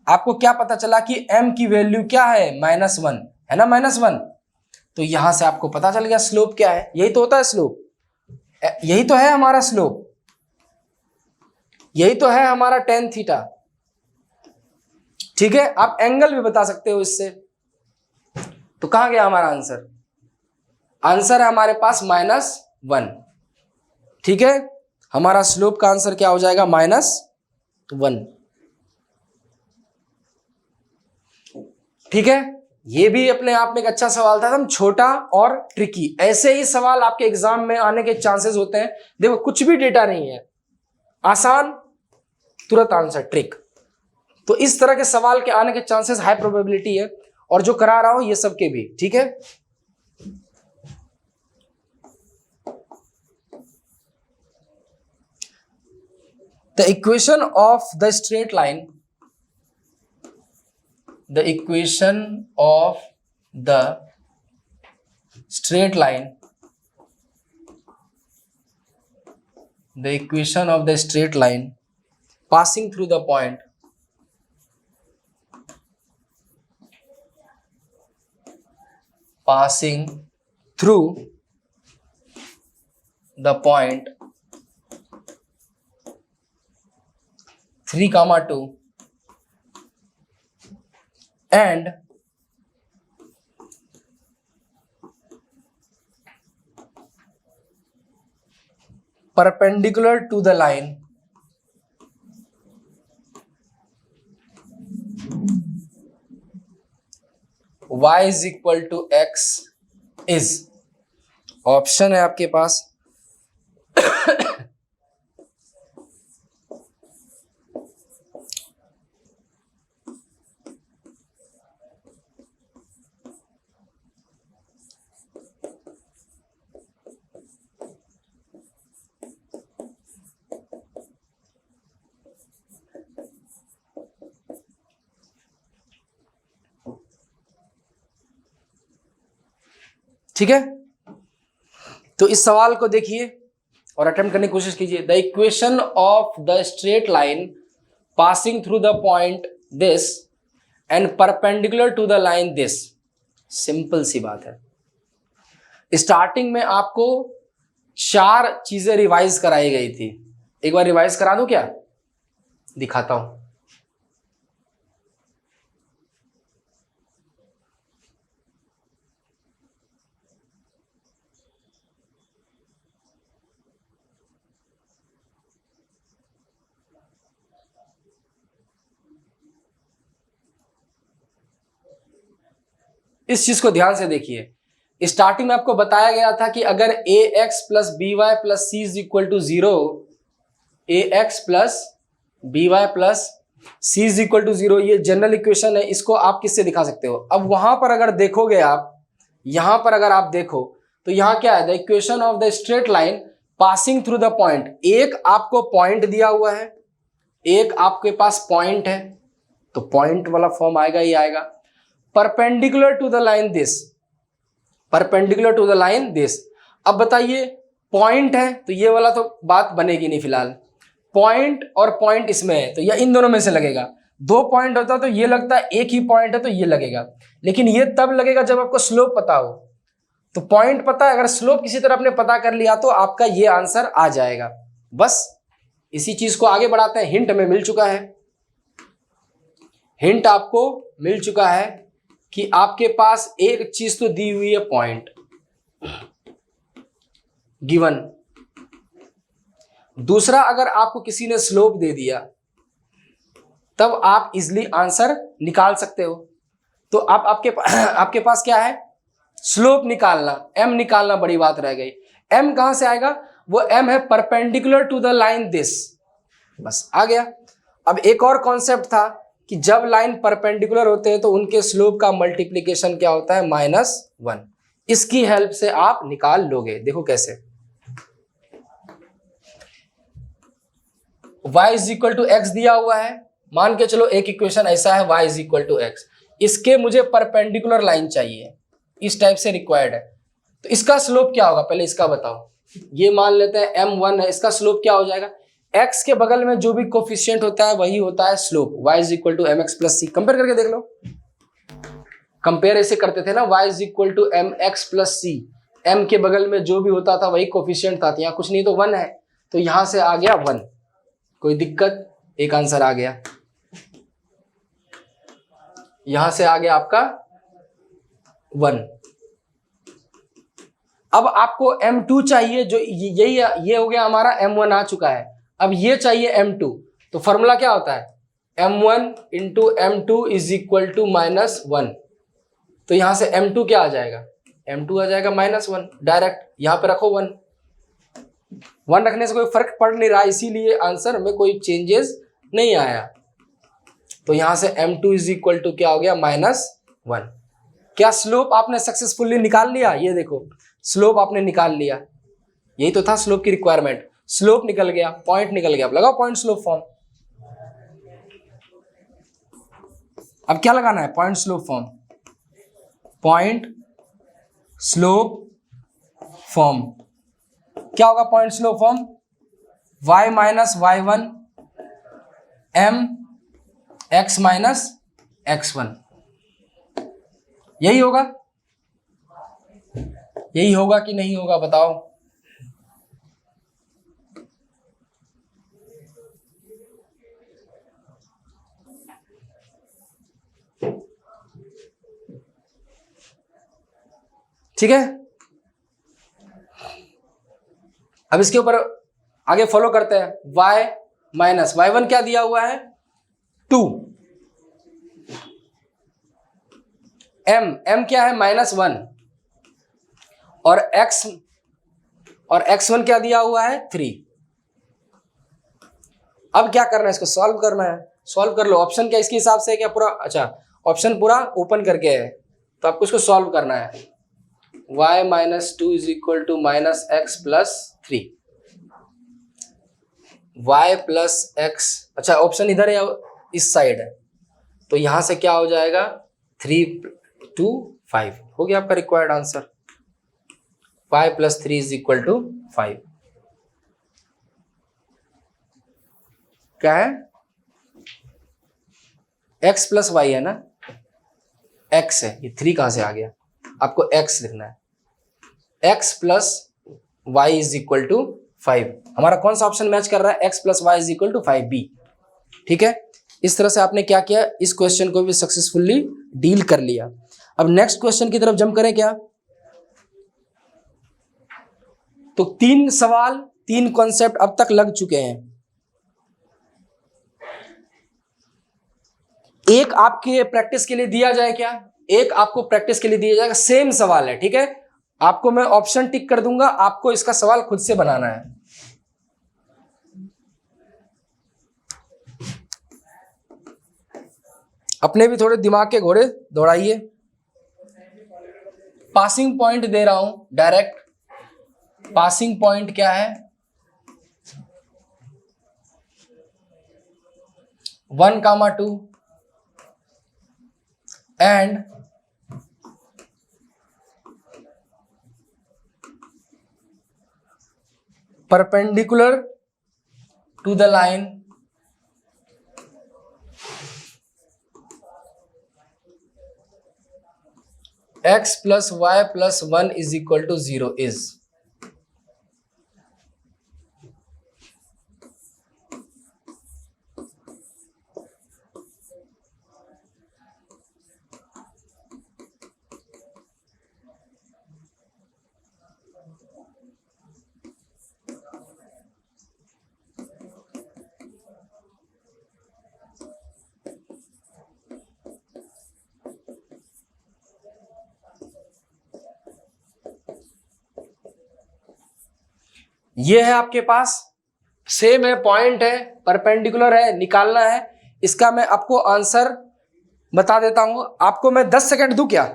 आपको क्या पता चला कि m की वैल्यू क्या है, -1 है ना, -1। तो यहां से आपको पता चल गया स्लोप क्या है, यही तो होता है स्लोप, यही तो है हमारा स्लोप, यही तो है हमारा tan थीटा। ठीक है, आप एंगल भी बता सकते हो इससे। तो कहां गया हमारा आंसर, आंसर है हमारे पास -1। ठीक है, हमारा स्लोप का आंसर क्या हो जाएगा, -1। ठीक है, ये भी अपने आप में एक अच्छा सवाल था, एकदम छोटा और ट्रिकी। ऐसे ही सवाल आपके एग्जाम में आने के चांसेस होते हैं। देखो कुछ भी डेटा नहीं है, आसान, तुरंत आंसर, ट्रिक। तो इस तरह के सवाल के आने के चांसेस हाई प्रोबेबिलिटी है, और जो करा रहा हूं ये सब के भी। ठीक है, the equation of the straight line, the equation of the straight line, the equation of the straight line passing through the point, passing through the point 3, 2 and perpendicular to the line y is equal to x is, option है आपके पास ठीक है, तो इस सवाल को देखिए और अटेम्प्ट करने की कोशिश कीजिए। The equation of the straight line passing through the point this and perpendicular to the line this. Simple सी बात है। स्टार्टिंग में आपको 4 चीजें रिवाइज कराई गई थी, एक बार रिवाइज करा दूं क्या? दिखाता हूं। इस चीज को ध्यान से देखिए। स्टार्टिंग में आपको बताया गया था कि अगर ax plus B Y plus C is equal to 0, ax plus B Y plus C is equal to 0, ये जनरल इक्वेशन है। इसको आप किससे दिखा सकते हो? अब वहां पर अगर देखोगे आप, यहां पर अगर आप देखो तो यहां क्या है? The equation of the straight line passing through the point. एक आपको पॉइंट दिया हुआ है, एक आपके पास पॉइंट है, तो पॉइंट वाला फॉर्म आएगा ही आएगा। Perpendicular to the line this, perpendicular to the line this. अब बताइए, पॉइंट है तो ये वाला तो बात बनेगी नहीं फिलहाल। पॉइंट और पॉइंट इसमें है तो यह इन दोनों में से लगेगा। 2 पॉइंट होता तो ये लगता है एक ही पॉइंट है तो ये लगेगा, लेकिन ये तब लगेगा जब आपको स्लोप पता हो। तो पॉइंट पता है, अगर स्लोप किसी तरह आपने पता कर लिया तो आपका ये आंसर आ जाएगा। बस इसी चीज को आगे बढ़ाते हैं। हिंट में मिल चुका है, हिंट आपको मिल चुका है कि आपके पास एक चीज तो दी हुई है, पॉइंट गिवन। दूसरा, अगर आपको किसी ने स्लोप दे दिया तब आप इजिली आंसर निकाल सकते हो। तो आप आपके पास क्या है? स्लोप निकालना, m निकालना बड़ी बात रह गई। m कहां से आएगा? वो m है perpendicular to the line this. बस आ गया। अब एक और कॉन्सेप्ट था कि जब लाइन परपेंडिकुलर होते हैं तो उनके स्लोप का मल्टीप्लीकेशन क्या होता है? -1। इसकी हेल्प से आप निकाल लोगे। देखो कैसे। y is equal to x दिया हुआ है, मान के चलो एक इक्वेशन ऐसा है y is equal to x, इसके मुझे परपेंडिकुलर लाइन चाहिए, इस टाइप से रिक्वायर्ड है। तो इसका स्लोप क्या होगा? पहले इसका बताओ। ये मान लेते हैं m1 है, इसका स्लोप क्या हो जाएगा? x के बगल में जो भी कोफिशिएंट होता है वही होता है slope. y is equal to mx plus c. Compare करके देख लो। कंपेयर ऐसे करते थे ना, y is equal to mx plus c. m के बगल में जो भी होता था वही कोफिशिएंट था। यहाँ कुछ नहीं तो 1 है, तो यहां से आ गया 1। कोई दिक्कत? एक आंसर आ गया। यहां से आ गया आपका 1। अब आपको m2 चाहिए, जो यही ये हो गया हमारा m1 आ चुका है। अब ये चाहिए m2, तो फॉर्मूला क्या होता है? m1 into m2 is equal to -1। तो यहां से m2 क्या आ जाएगा? m2 आ जाएगा -1। डायरेक्ट यहां पे रखो 1। 1 रखने से कोई फर्क पड़ नहीं रहा, इसीलिए आंसर में कोई चेंजेस नहीं आया। तो यहां से m2 इज इक्वल टू क्या हो गया? -1। क्या स्लोप आपने सक्सेसफुली निकाल लिया? ये देखो, स्लोप आपने निकाल लिया। यही तो था स्लोप की रिक्वायरमेंट। स्लोप निकल गया, पॉइंट निकल गया। अब लगाओ पॉइंट स्लोप फॉर्म। अब क्या लगाना है? Point slope form. Point slope form क्या होगा? Point slope form y minus y1 m x minus x1। यही होगा? यही होगा कि नहीं होगा बताओ? ठीक है, अब इसके ऊपर आगे फॉलो करते हैं। y माइनस y1 क्या दिया हुआ है? 2। m क्या है? -1। और x और x1 क्या दिया हुआ है 3। अब क्या करना है, इसको सॉल्व करना है। सॉल्व कर लो। ऑप्शन क्या इसके हिसाब से है क्या पूरा, अच्छा ऑप्शन पूरा ओपन करके है, तो आपको इसको सॉल्व करना है। y minus 2 is equal to minus x plus 3, y plus x, अच्छा ऑप्शन इधर है इस साइड है, तो यहां से क्या हो जाएगा 3 2 5 हो गया आपका required answer. 5 plus 3 is equal to 5। क्या है, x प्लस वाई है ना, x है, ये 3 कहां से आ गया, आपको x लिखना है। x plus Y is equal to 5, हमारा कौन सा ऑप्शन मैच कर रहा है, x plus Y is equal to 5 बी। ठीक है, इस तरह से आपने क्या किया, इस क्वेश्चन को भी सक्सेसफुली डील कर लिया। अब नेक्स्ट क्वेश्चन की तरफ जंप करें क्या। तो 3 सवाल 3 कॉन्सेप्ट अब तक लग चुके हैं। एक आपके प्रैक्टिस के लिए दिया जाए क्या, एक आपको प्रैक्टिस के लिए दिया जाएगा, सेम सवाल है, ठीक है। आपको मैं ऑप्शन टिक कर दूंगा, आपको इसका सवाल खुद से बनाना है। अपने भी थोड़े दिमाग के घोड़े दौड़ाइए। पासिंग पॉइंट दे रहा हूं डायरेक्ट। पासिंग पॉइंट क्या है, 1, 2 and perpendicular to the line x plus y plus 1 is equal to 0 is। ये है आपके पास, सेम है, पॉइंट है, परपेंडिकुलर है, निकालना है। इसका मैं आपको आंसर बता देता हूं। आपको मैं 10 सेकंड दूं क्या,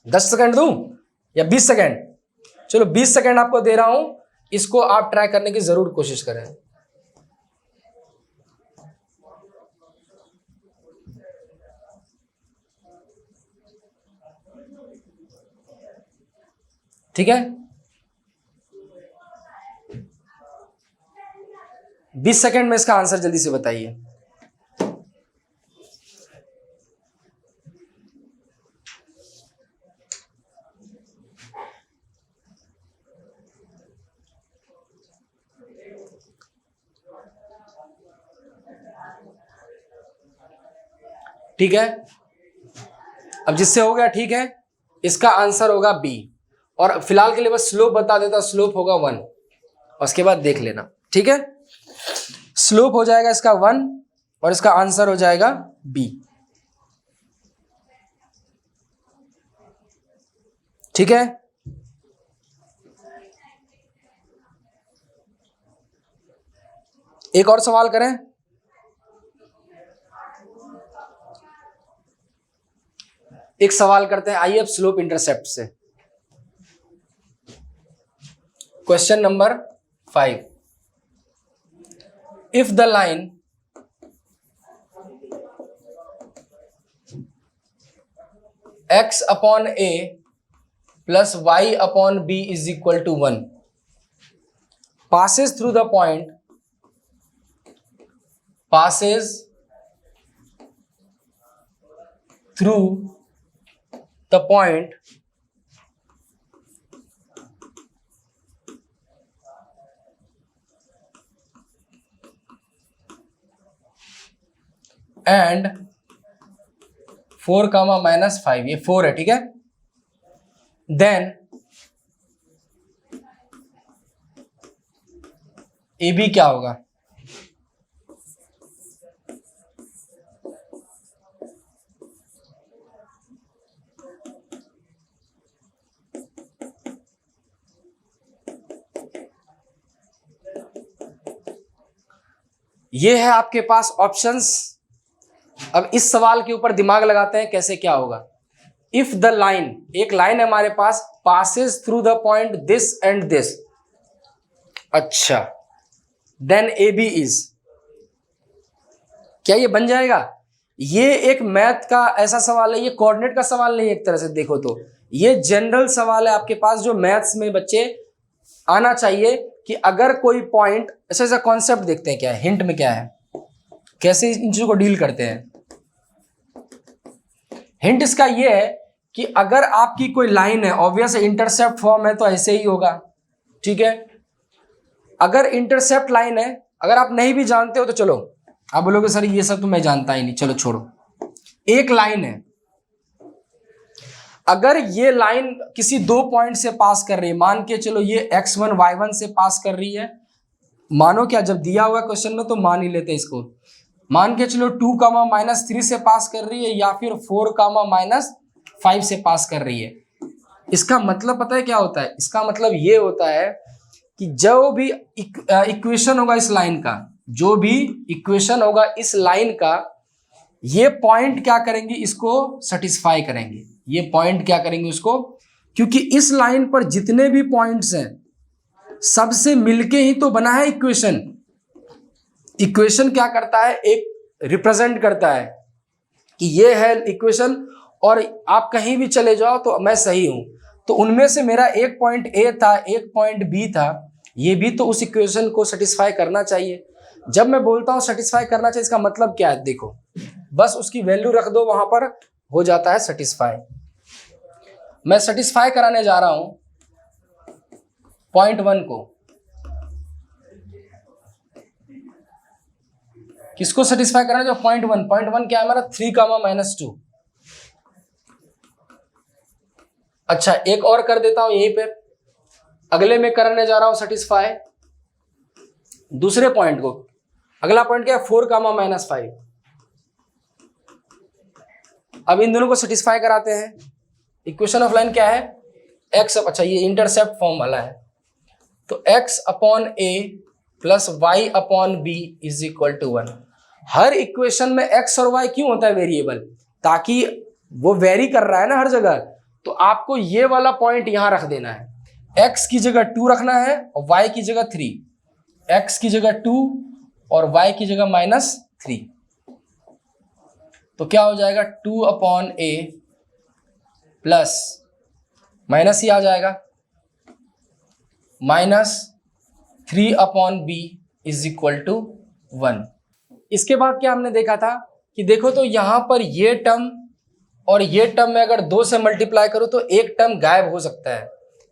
10 सेकंड दूं या 20 सेकंड, चलो 20 सेकंड आपको दे रहा हूं, इसको आप ट्राई करने की जरूर कोशिश करें। ठीक है, 20 सेकंड में इसका आंसर जल्दी से बताइए। ठीक है, अब जिससे हो गया ठीक है, इसका आंसर होगा बी। और फिलहाल के लिए बस स्लोप बता देता, स्लोप होगा 1, और उसके बाद देख लेना। ठीक है, स्लोप हो जाएगा इसका 1 और इसका आंसर हो जाएगा बी। ठीक है, एक और सवाल करें। एक सवाल करते हैं, आइए अब स्लोप इंटरसेप्ट से। Question number 5, if the line x upon a plus y upon b is equal to 1 passes through the point, passes through the point and 4, -5, ये 4 है, ठीक है। देन ए बी क्या होगा, ये है आपके पास ऑप्शंस। अब इस सवाल के ऊपर दिमाग लगाते हैं कैसे क्या होगा। इफ द लाइन, एक लाइन है हमारे पास, passes through the point this and this, अच्छा, देन ए बी इज, क्या ये बन जाएगा? ये एक मैथ का ऐसा सवाल है, ये कोऑर्डिनेट का सवाल नहीं है एक तरह से देखो तो, ये जनरल सवाल है आपके पास जो मैथ्स में बच्चे आना चाहिए कि अगर कोई पॉइंट, ऐसा कॉन्सेप्ट देखते हैं क्या है, हिंट में क्या है, कैसे इन चीजों को डील करते हैं। हिंट इसका ये है कि अगर आपकी कोई लाइन है, ऑब्वियस इंटरसेप्ट फॉर्म है तो ऐसे ही होगा, ठीक है। अगर इंटरसेप्ट लाइन है, अगर आप नहीं भी जानते हो तो चलो आप बोलोगे सर ये सब तो मैं जानता ही नहीं, चलो छोड़ो। एक लाइन है, अगर ये लाइन किसी दो पॉइंट से पास कर रही है, मान के चलो ये x1 y1 से पास कर रही है, मानो क्या, जब दिया हुआ क्वेश्चन में तो मान ही लेते इसको, मान के चलो 2, -3 से पास कर रही है या फिर 4, -5 से पास कर रही है। इसका मतलब पता है क्या होता है? इसका मतलब ये होता है कि जो भी इक्वेशन होगा इस लाइन का, जो भी इक्वेशन होगा इस लाइन का, ये पॉइंट क्या करेंगे, इसको सेटिस्फाई करेंगे। ये पॉइंट क्या करेंगे उसको, क्योंकि इस लाइन पर जितने भी पॉइंट्स हैं सबसे मिलके ही तो बना है इक्वेशन। इक्वेशन क्या करता है, एक रिप्रेजेंट करता है कि ये है इक्वेशन, और आप कहीं भी चले जाओ तो मैं सही हूं। तो उनमें से मेरा एक पॉइंट ए था, एक पॉइंट बी था, ये भी तो उस इक्वेशन को सेटिस्फाई करना चाहिए। जब मैं बोलता हूं सेटिस्फाई करना चाहिए, इसका मतलब क्या है, देखो बस उसकी वैल्यू रख दो, वहां पर हो जाता है सेटिस्फाई। मैं सेटिस्फाई कराने जा रहा हूं पॉइंट 1 को, किसको सेटिस्फाई करना है, जो पॉइंट 1 क्या है हमारा, 3, -2। अच्छा एक और कर देता हूं यहीं पे, अगले में करने जा रहा हूं सेटिस्फाई दूसरे पॉइंट को। अगला पॉइंट क्या है, 4, -5। अब इन दोनों को सेटिस्फाई कराते हैं। इक्वेशन ऑफ लाइन क्या है, x, अच्छा ये इंटरसेप्ट फॉर्म वाला है, तो x/a + y/b = 1। हर इक्वेशन में x और y क्यों होता है वेरिएबल, ताकि वो वेरी कर रहा है ना हर जगह, तो आपको ये वाला पॉइंट यहां रख देना है। x की जगह 2 रखना है और y की जगह 3, x की जगह 2 और y की जगह -3। तो क्या हो जाएगा, 2/a प्लस माइनस ही आ जाएगा -3/b = 1। इसके बाद क्या हमने देखा था कि देखो तो यहां पर ये टर्म और ये टर्म में अगर 2 से मल्टीप्लाई करो तो एक टर्म गायब हो सकता है,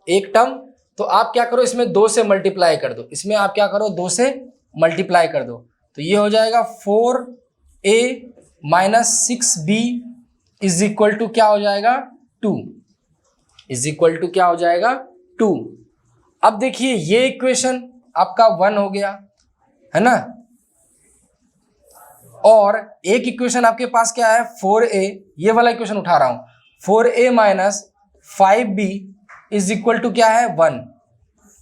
एक टर्म। तो आप क्या करो, इसमें 2 से मल्टीप्लाई कर दो, इसमें आप क्या करो 2 से मल्टीप्लाई कर दो, तो ये हो जाएगा 4a - 6b = क्या हो जाएगा, 2 = क्या हो जाएगा, 2। अब देखिए ये इक्वेशन आपका 1 हो गया है ना, और एक इक्वेशन आपके पास क्या है 4a, ये वाला इक्वेशन उठा रहा हूं, 4a - 5b = क्या है 1।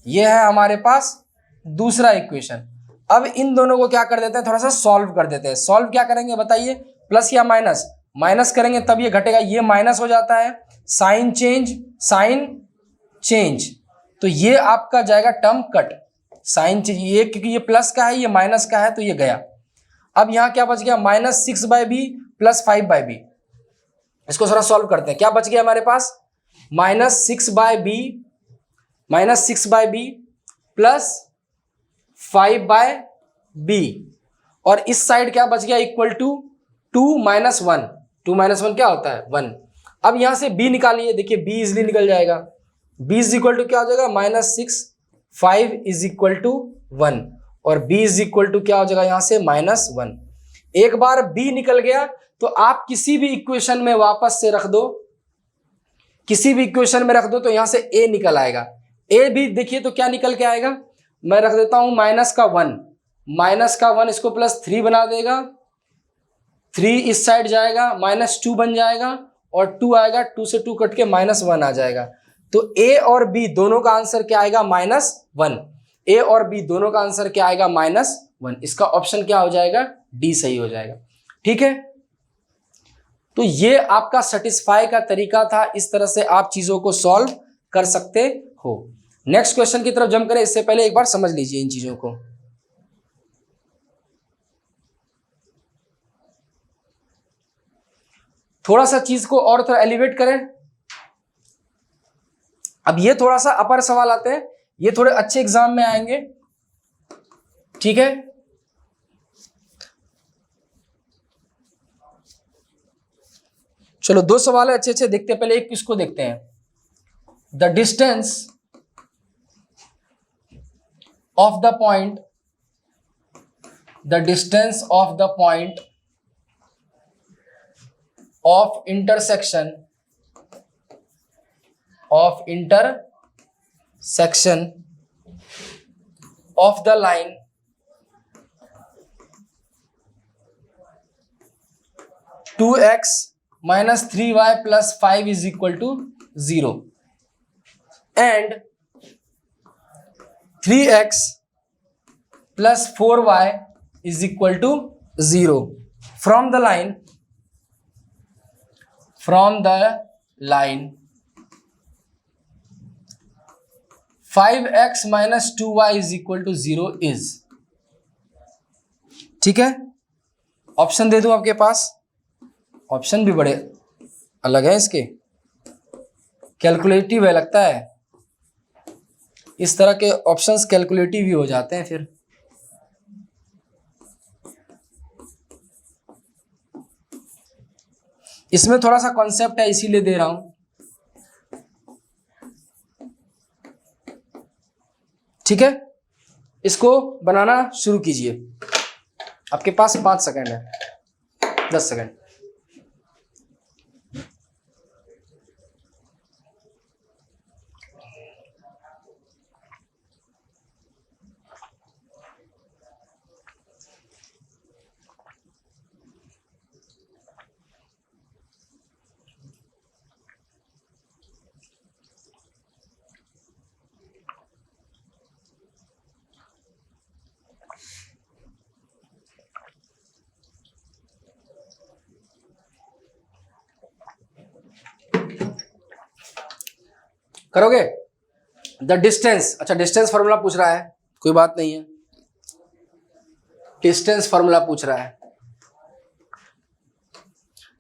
ये है हमारे पास दूसरा इक्वेशन। अब इन दोनों को क्या कर देते हैं, थोड़ा सा सॉल्व कर देते हैं। सॉल्व क्या करेंगे बताइए, प्लस या माइनस, माइनस करेंगे तब ये घटेगा, ये माइनस हो जाता है, साइन चेंज, तो ये आपका जाएगा टर्म कट, साइन चेंज, ये क्योंकि ये प्लस का है ये माइनस का है तो ये गया। अब यहां क्या बच गया, -6/b + 5/b। इसको थोड़ा सॉल्व करते हैं, क्या बच गया हमारे पास, -6/b + 5/b, और इस साइड क्या बच गया, = 2 - 1। 2 - 1 क्या होता है, 1। अब यहां से b निकालिए, देखिए b इजिली निकल जाएगा, b = क्या हो जाएगा, -6, 5 = 1, और b = क्या हो जाएगा यहां से, -1। एक बार b निकल गया तो आप किसी भी इक्वेशन में वापस से रख दो, किसी भी इक्वेशन में रख दो तो यहां से a निकल आएगा। a भी देखिए तो क्या निकल के आएगा, मैं रख देता हूं -1, इसको +3 बना देगा, 3 इस साइड जाएगा, -2 बन जाएगा, और 2 आएगा, 2 से 2 कट के -1 आ जाएगा। तो a और b दोनों का आंसर क्या आएगा, -1। a और b दोनों का आंसर क्या आएगा, 1। इसका ऑप्शन क्या हो जाएगा, डी सही हो जाएगा। ठीक है, तो ये आपका सेटिस्फाई का तरीका था, इस तरह से आप चीजों को सॉल्व कर सकते हो। नेक्स्ट क्वेश्चन की तरफ जंप करें, इससे पहले एक बार समझ लीजिए इन चीजों को। थोड़ा सा चीज को और थोड़ा एलिवेट करें। अब ये थोड़ा सा अपर सवाल आते हैं, ये थोड़े अच्छे एग्जाम में आएंगे। ठीक है, चलो 2 सवाल है अच्छे अच्छे, देखते हैं। पहले एक किसको देखते हैं, the distance of the point, the distance of the point of intersection of intersection of the line two x minus 3y plus 5 is equal to 0 and 3x plus 4y is equal to 0 from the line 5x minus 2y is equal to 0 is। ठीक है, ऑप्शन दे दूं आपके पास, ऑप्शन भी बड़े अलग है इसके, कैलकुलेटिव है लगता है। इस तरह के ऑप्शंस कैलकुलेटिव ही हो जाते हैं फिर। इसमें थोड़ा सा कॉन्सेप्ट है इसीलिए दे रहा हूं। ठीक है, इसको बनाना शुरू कीजिए, आपके पास 5 सेकंड है, 10 सेकंड। करोगे द डिस्टेंस, अच्छा डिस्टेंस फॉर्मूला पूछ रहा है, कोई बात नहीं है, डिस्टेंस फॉर्मूला पूछ रहा है।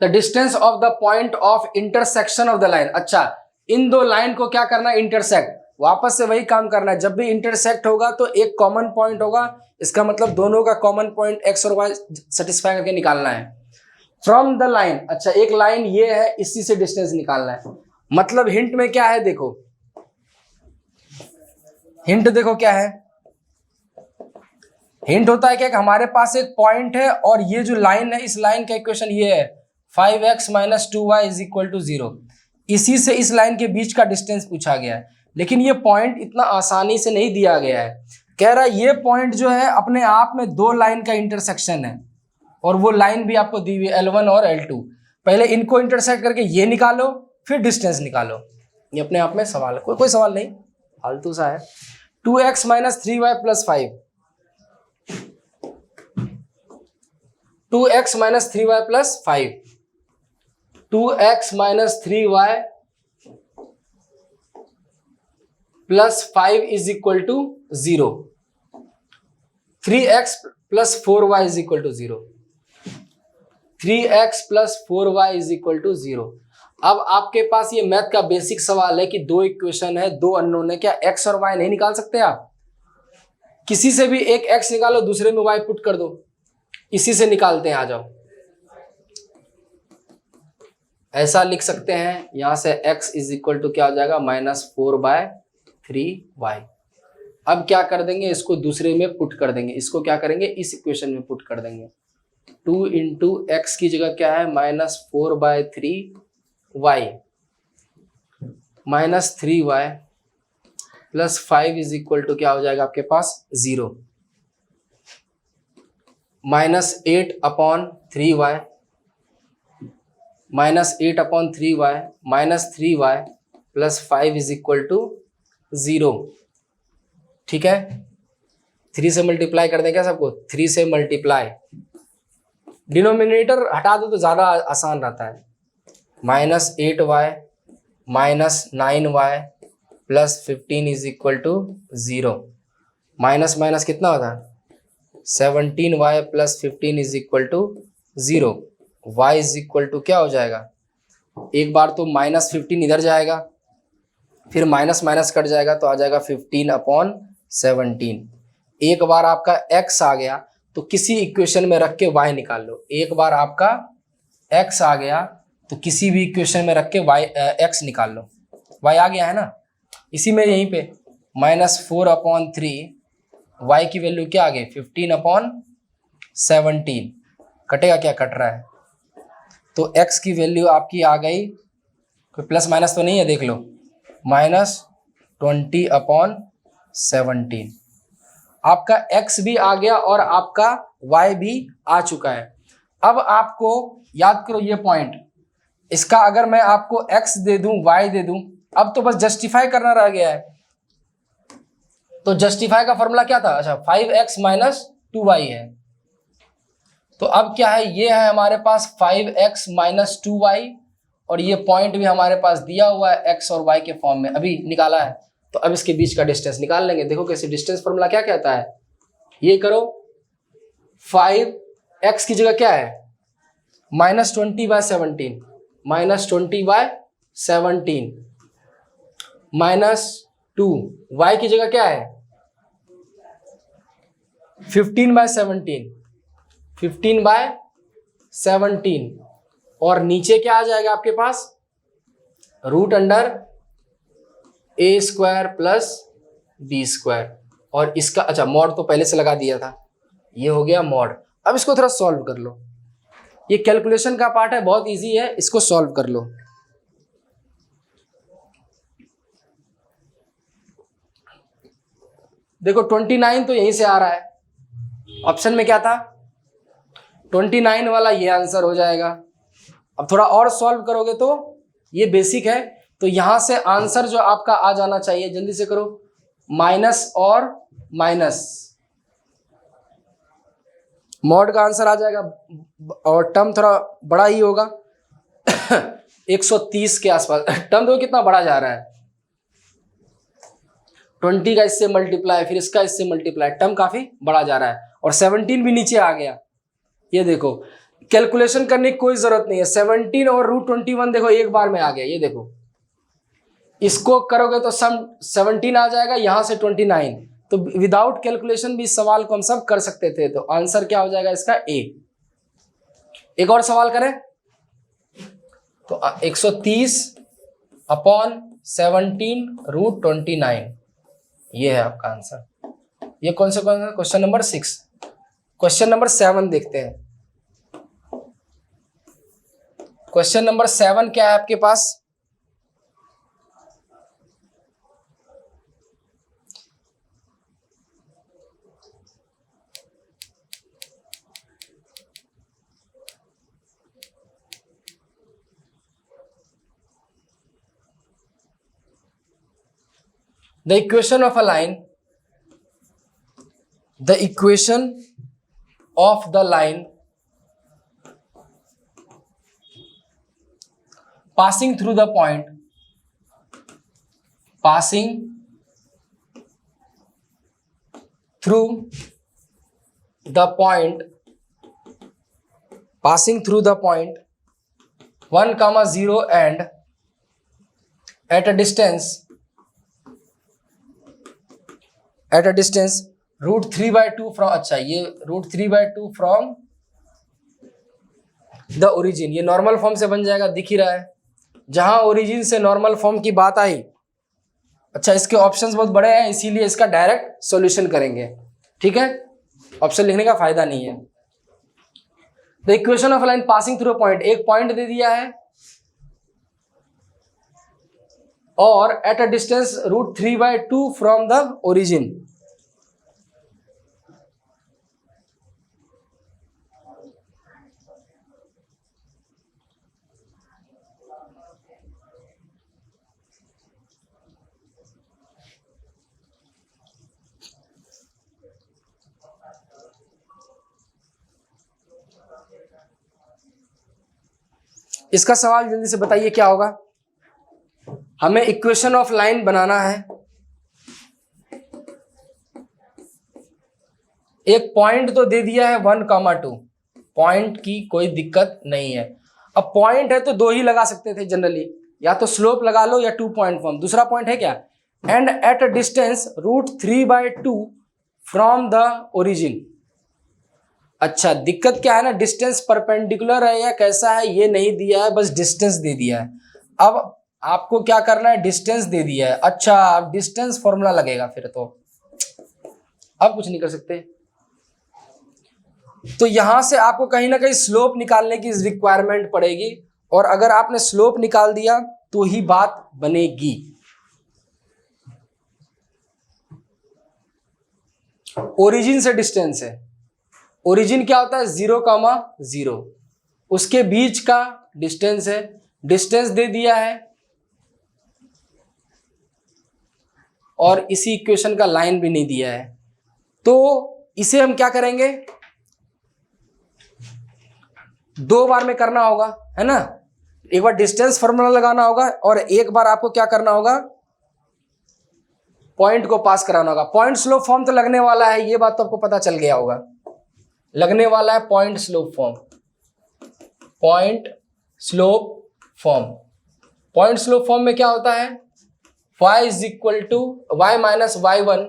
The distance of the point of intersection of the line. अच्छा, इन दो लाइन को क्या करना है, इंटरसेक्ट, वापस से वही काम करना है। जब भी इंटरसेक्ट होगा तो एक कॉमन पॉइंट होगा, इसका मतलब दोनों का कॉमन पॉइंट एक्स और वाई सेटिस्फाई करके निकालना है। फ्रॉम द लाइन, अच्छा एक लाइन ये है, इसी से डिस्टेंस निकालना है। मतलब हिंट में क्या है, देखो हिंट देखो क्या है, हिंट होता है क्या कि हमारे पास एक पॉइंट है और ये जो लाइन है, इस लाइन का इक्वेशन ये है 5x minus 2y is equal to 0। इसी से इस लाइन के बीच का डिस्टेंस पूछा गया है, लेकिन ये पॉइंट इतना आसानी से नहीं दिया गया है। कह रहा है ये पॉइंट जो है अपने आप में 2 लाइन का इंटरसेक्शन है, और वो लाइन भी आपको दी हुई L1 और L2। पहले इनको इंटरसेक्ट करके ये निकालो, फिर डिस्टेंस निकालो। ये अपने आप में सवाल है, कोई सवाल नहीं, फालतू सा है। 2x minus 3y plus 5, 2x minus 3y plus 5, 2x minus 3y plus 5 is equal to 0, 3x plus 4y is equal to 0, 3x plus 4y is equal to 0। अब आपके पास ये मैथ का बेसिक सवाल है कि 2 इक्वेशन है, 2 अननोन है, क्या x और y नहीं निकाल सकते आप? किसी से भी एक x निकालो, दूसरे में y पुट कर दो, इसी से निकालते हैं, आ जाओ। ऐसा लिख सकते हैं, यहां से x इज इक्वल टू क्या हो जाएगा, -4/3y। अब क्या कर देंगे, इसको दूसरे में पुट कर देंगे, इसको क्या करेंगे, इस इक्वेशन में पुट कर देंगे। 2 इंटू एक्स की जगह क्या है, -4/3y -3y plus 5 is equal to क्या हो जाएगा आपके पास 0, -8/3y -3y plus 5 is equal to 0। ठीक है, 3 से मल्टीप्लाई कर दें क्या सबको, 3 से मल्टीप्लाई, डिनोमिनेटर हटा दो तो ज़्यादा आसान रहता है, -8y minus 9y plus 15 is equal to 0, minus minus कितना होता है 17y plus 15 is equal to 0, y is equal to क्या हो जाएगा, एक बार तो -15 इधर जाएगा, फिर माइनस माइनस कट जाएगा तो आ जाएगा 15/17। एक बार आपका x आ गया तो किसी इक्वेशन में रख के y निकाल लो, एक बार आपका x आ गया तो किसी भी इक्वेशन में रख के x निकाल लो, y आ गया है ना, इसी में यहीं पे -4/3 y की वैल्यू क्या आ गई 15/17, कटेगा क्या, कट रहा है, तो x की वैल्यू आपकी आ गई, कोई प्लस माइनस तो नहीं है देख लो, -20/17, आपका x भी आ गया और आपका y भी आ चुका है। अब आपको याद करो ये पॉइंट, इसका अगर मैं आपको x दे दूं y दे दूं, अब तो बस जस्टिफाई करना रह गया है, तो जस्टिफाई का फॉर्मूला क्या था, अच्छा 5x माइनस 2y है, तो अब क्या है, ये है हमारे पास 5x माइनस 2y और ये पॉइंट भी हमारे पास दिया हुआ है x और y के फॉर्म में, अभी निकाला है, तो अब इसके बीच का डिस्टेंस निकाल लेंगे। देखो कैसे, डिस्टेंस फॉर्मूला क्या कहता है, ये करो 5x की जगह क्या है -20/17, -20/17 -2, y की जगह क्या है 15/17, 15/17 और नीचे क्या आ जाएगा आपके पास √√a² प्लस b², और इसका अच्छा मॉड तो पहले से लगा दिया था, ये हो गया मॉड। अब इसको थोड़ा सॉल्व कर लो, ये कैलकुलेशन का पार्ट है, बहुत इजी है, इसको सॉल्व कर लो। देखो 29 तो यहीं से आ रहा है, ऑप्शन में क्या था 29 वाला, ये आंसर हो जाएगा। अब थोड़ा और सॉल्व करोगे तो ये बेसिक है, तो यहां से आंसर जो आपका आ जाना चाहिए, जल्दी से करो, माइनस और माइनस, मॉड का आंसर आ जाएगा, और टर्म थोड़ा बड़ा ही होगा 130 के आसपास, टर्म देखो कितना बड़ा जा रहा है, 20 का इससे मल्टीप्लाई, फिर इसका इससे मल्टीप्लाई, टर्म काफी बड़ा जा रहा है, और 17 भी नीचे आ गया। ये देखो कैलकुलेशन करने की कोई जरूरत नहीं है, 17 और √21 देखो एक बार में आ गया, ये देखो इसको करोगे तो सम 17 आ जाएगा, यहां से 29, तो विदाउट कैलकुलेशन भी इस सवाल को हम सब कर सकते थे, तो आंसर क्या हो जाएगा इसका ए। एक और सवाल करें तो 130/17 √29, ये है आपका आंसर। ये कौन सा क्वेश्चन नंबर 6। क्वेश्चन नंबर 7 देखते हैं। क्वेश्चन नंबर 7 क्या है आपके पास, the equation of a line, the equation of the line passing through the point, passing through the point, passing through the point 1, 0 and at a distance √3/2 from, अच्छा ये √3/2 from the origin, ये नॉर्मल फॉर्म से बन जाएगा, दिख ही रहा है, जहां ओरिजिन से नॉर्मल फॉर्म की बात आई। अच्छा इसके ऑप्शंस बहुत बड़े हैं, इसीलिए इसका डायरेक्ट सॉल्यूशन करेंगे, ठीक है, ऑप्शन लिखने का फायदा नहीं है। The equation of line passing through point, एक पॉइंट दे दिया है और at a distance √3/2 from the origin, इसका सवाल जल्दी से बताइए क्या होगा। हमें इक्वेशन ऑफ लाइन बनाना है। एक पॉइंट तो दे दिया है 1,2, पॉइंट की कोई दिक्कत नहीं है। अब पॉइंट है तो दो ही लगा सकते थे जनरली, या तो स्लोप लगा लो या 2 पॉइंट फॉर्म। दूसरा पॉइंट है क्या, and at a distance √3/2 from the origin. अच्छा, दिक्कत क्या है ना, डिस्टेंस परपेंडिकुलर है या कैसा है ये नहीं दिया है, बस डिस्टेंस दे दिया है। अब आपको क्या करना है, डिस्टेंस दे दिया है। अच्छा, अब डिस्टेंस फॉर्मूला लगेगा, फिर तो अब कुछ नहीं कर सकते। तो यहां से आपको कहीं ना कहीं स्लोप निकालने की रिक्वायरमेंट पड़ेगी, और अगर आपने स्लोप निकाल दिया तो ही बात बनेगी। ओरिजिन से डिस्टेंस है, ओरिजिन क्या होता है 0,0, उसके बीच का डिस्टेंस है, डिस्टेंस दे दिया है, और इसी इक्वेशन का लाइन भी नहीं दिया है। तो इसे हम क्या करेंगे, 2 बार में करना होगा, है ना। एक बार डिस्टेंस फॉर्मूला लगाना होगा, और एक बार आपको क्या करना होगा, पॉइंट को पास कराना होगा। पॉइंट स्लोप फॉर्म तो लगने वाला है, ये बात तो आपको पता चल गया होगा, लगने वाला है point slope form. Point slope form, point slope form में क्या होता है, y = y - y1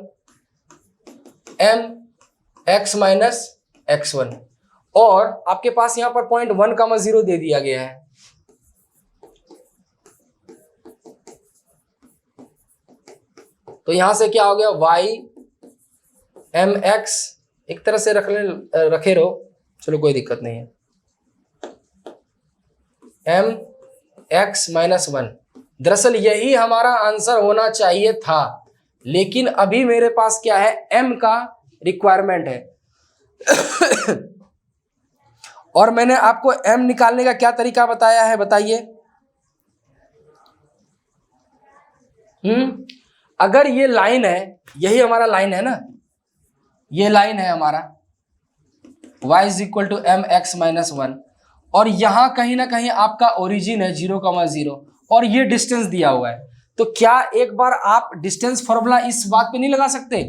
mx - x1, और आपके पास यहां पर पॉइंट 1,0 दे दिया गया है। तो यहां से क्या हो गया, y mx, एक तरह से रखे रहो, चलो कोई दिक्कत नहीं है, mx - 1। दरअसल यही हमारा आंसर होना चाहिए था, लेकिन अभी मेरे पास क्या है, m का रिक्वायरमेंट है। और मैंने आपको m निकालने का क्या तरीका बताया है, बताइए। अगर ये लाइन है, यही हमारा लाइन है ना, ये लाइन है हमारा y = mx - 1, और यहां कहीं ना कहीं आपका ओरिजिन है 0,0, और ये डिस्टेंस दिया हुआ है। तो क्या एक बार आप डिस्टेंस फॉर्मूला इस बात पे नहीं लगा सकते,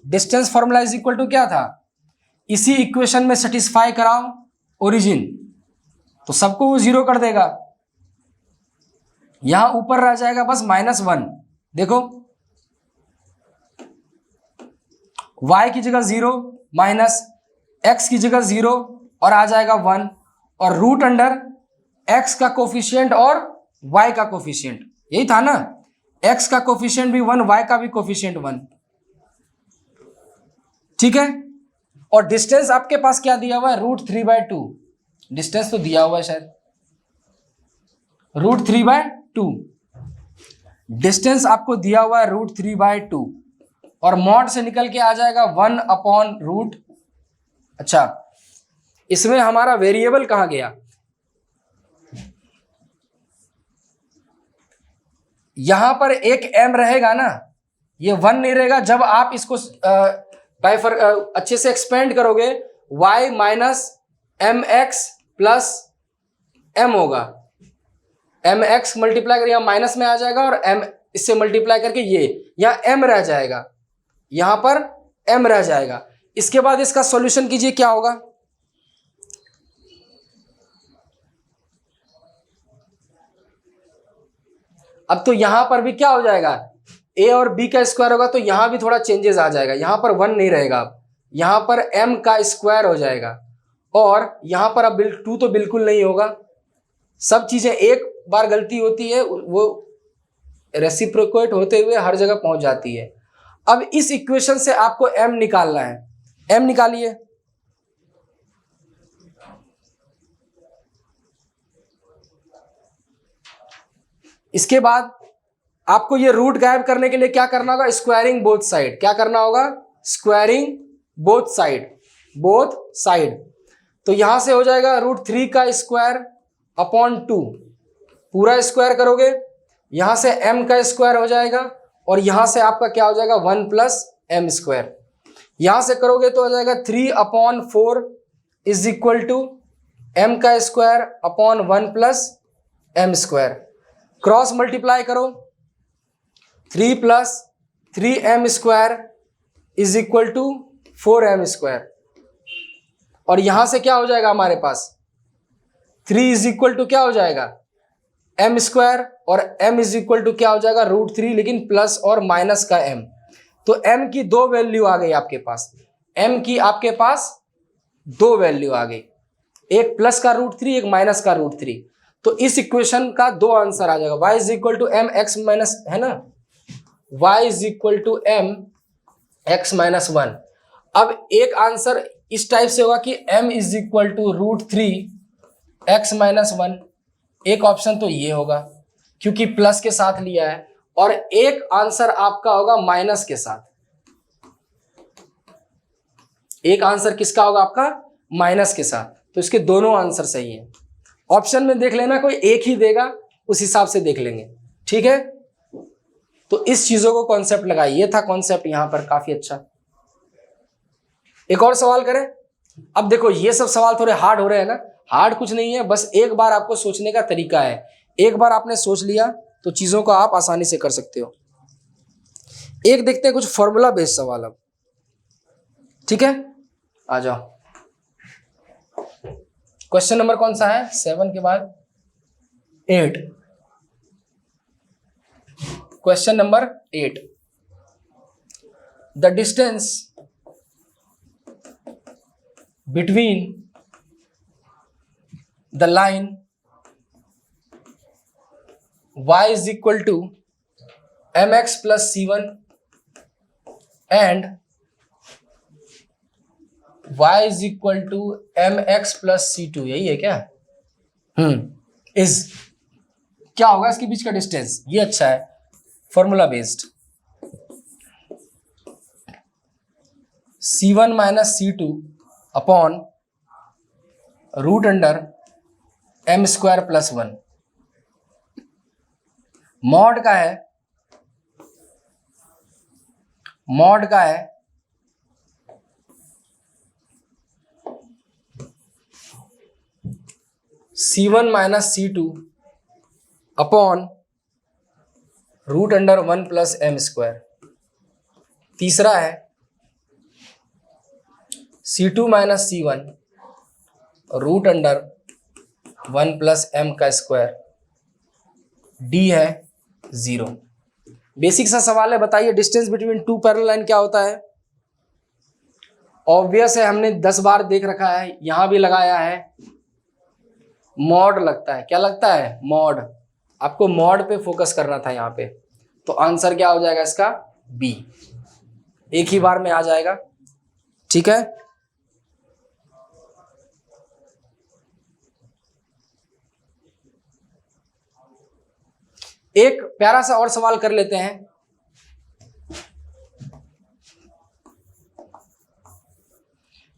डिस्टेंस फॉर्मूला = क्या था, इसी इक्वेशन में सेटिस्फाई कराओ ओरिजिन, तो सबको वो 0 कर देगा। यहां ऊपर रह जाएगा बस -1। देखो, y की जगह 0, माइनस x की जगह 0, और आ जाएगा 1, और रूट अंडर x का कोफिशिएंट और y का कोफिशिएंट, यही था ना, x का कोफिशिएंट भी 1, y का भी कोफिशिएंट 1, ठीक है। और डिस्टेंस आपके पास क्या दिया हुआ है, √3/2, डिस्टेंस तो दिया हुआ है शायद, √3/2 डिस्टेंस आपको दिया हुआ है, √3/2, और मॉड से निकल के आ जाएगा 1/√। अच्छा, इसमें हमारा वेरिएबल कहां गया, यहां पर एक m रहेगा ना, ये 1 नहीं रहेगा। जब आप इसको अच्छे से एक्सपेंड करोगे, y - mx + m होगा, mx मल्टीप्लाई कर यहां माइनस में आ जाएगा, और m इससे मल्टीप्लाई करके ये यहां m रह जाएगा, यहां पर m रह जाएगा। इसके बाद इसका सॉल्यूशन कीजिए, क्या होगा, अब तो यहां पर भी क्या हो जाएगा, a और b का स्क्वायर होगा, तो यहां भी थोड़ा चेंजेस आ जाएगा, यहां पर 1 नहीं रहेगा, अब यहां पर m का स्क्वायर हो जाएगा, और यहां पर अब 2 तो बिल्कुल नहीं होगा। सब चीजें एक बार गलती होती है, वो रेसिप्रोकेट होते हुए हर जगह पहुंच जाती है। अब इस इक्वेशन से आपको m निकालना है, m निकालिए। इसके बाद आपको ये रूट गायब करने के लिए क्या करना होगा, स्क्वायरिंग बोथ साइड। क्या करना होगा, स्क्वायरिंग बोथ साइड। तो यहां से हो जाएगा √3 का स्क्वायर अपॉन 2, पूरा स्क्वायर करोगे, यहां से m का स्क्वायर हो जाएगा, और यहां से आपका क्या हो जाएगा 1 + m²। यहां से करोगे तो हो जाएगा 3/4 = m का square upon 1 + m square, cross multiply करो, 3 plus 3m square is equal to 4m square, और यहां से क्या हो जाएगा हमारे पास 3 इज इक्वल टू क्या हो जाएगा m स्क्वायर, और m इज इक्वल टू क्या हो जाएगा √3, लेकिन प्लस और माइनस का m। तो m की दो वैल्यू आ गई आपके पास, m की आपके पास दो वैल्यू आ गई, एक प्लस का √3 एक माइनस का √3। तो इस इक्वेशन का दो आंसर आ जाएगा, y is equal to M x minus, है ना, y is equal to M x minus 1। अब एक आंसर इस टाइप से होगा कि m is equal to √3 x minus 1, एक ऑप्शन तो ये होगा क्योंकि प्लस के साथ लिया है, और एक आंसर आपका होगा माइनस के साथ, एक आंसर किसका होगा आपका माइनस के साथ। तो इसके दोनों आंसर सही हैं। ऑप्शन में देख लेना, कोई एक ही देगा उस हिसाब से देख लेंगे, ठीक है। तो इस चीजों को कॉन्सेप्ट लगाइए, ये था कॉन्सेप्ट यहां पर, काफी अच्छा। एक और सवाल करें। अब देखो ये सब सवाल थोड़े हार्ड हो रहे हैं ना, हार्ड कुछ नहीं है, बस एक बार आपको सोचने का तरीका है, एक बार आपने सोच लिया तो चीजों को आप आसानी से कर सकते हो। एक देखते हैं कुछ फॉर्मूला बेस्ड सवाल अब, ठीक है, आ जाओ। क्वेश्चन नंबर कौन सा है 7 के बाद 8, question number 8, the distance between the line y is equal to mx plus c1 and y is equal to mx plus c2, यही है क्या? इज क्या होगा इसके बीच का डिस्टेंस, ये अच्छा है formula based. c1 minus c2 upon root under m square plus 1, mod का है, मॉड का है c1 minus c2 upon root under 1 plus m square. तीसरा है c2 minus c1 root under 1 plus m का स्क्वायर, d है 0। बेसिक सा सवाल है, बताइए distance between two parallel line क्या होता है। ऑब्वियस है, हमने 10 बार देख रखा है, यहां भी लगाया है, मॉड लगता है। क्या लगता है? मॉड। आपको मॉड पे फोकस करना था यहाँ पे, तो आंसर क्या हो जाएगा इसका बी, एक ही बार में आ जाएगा, ठीक है। एक प्यारा सा और सवाल कर लेते हैं।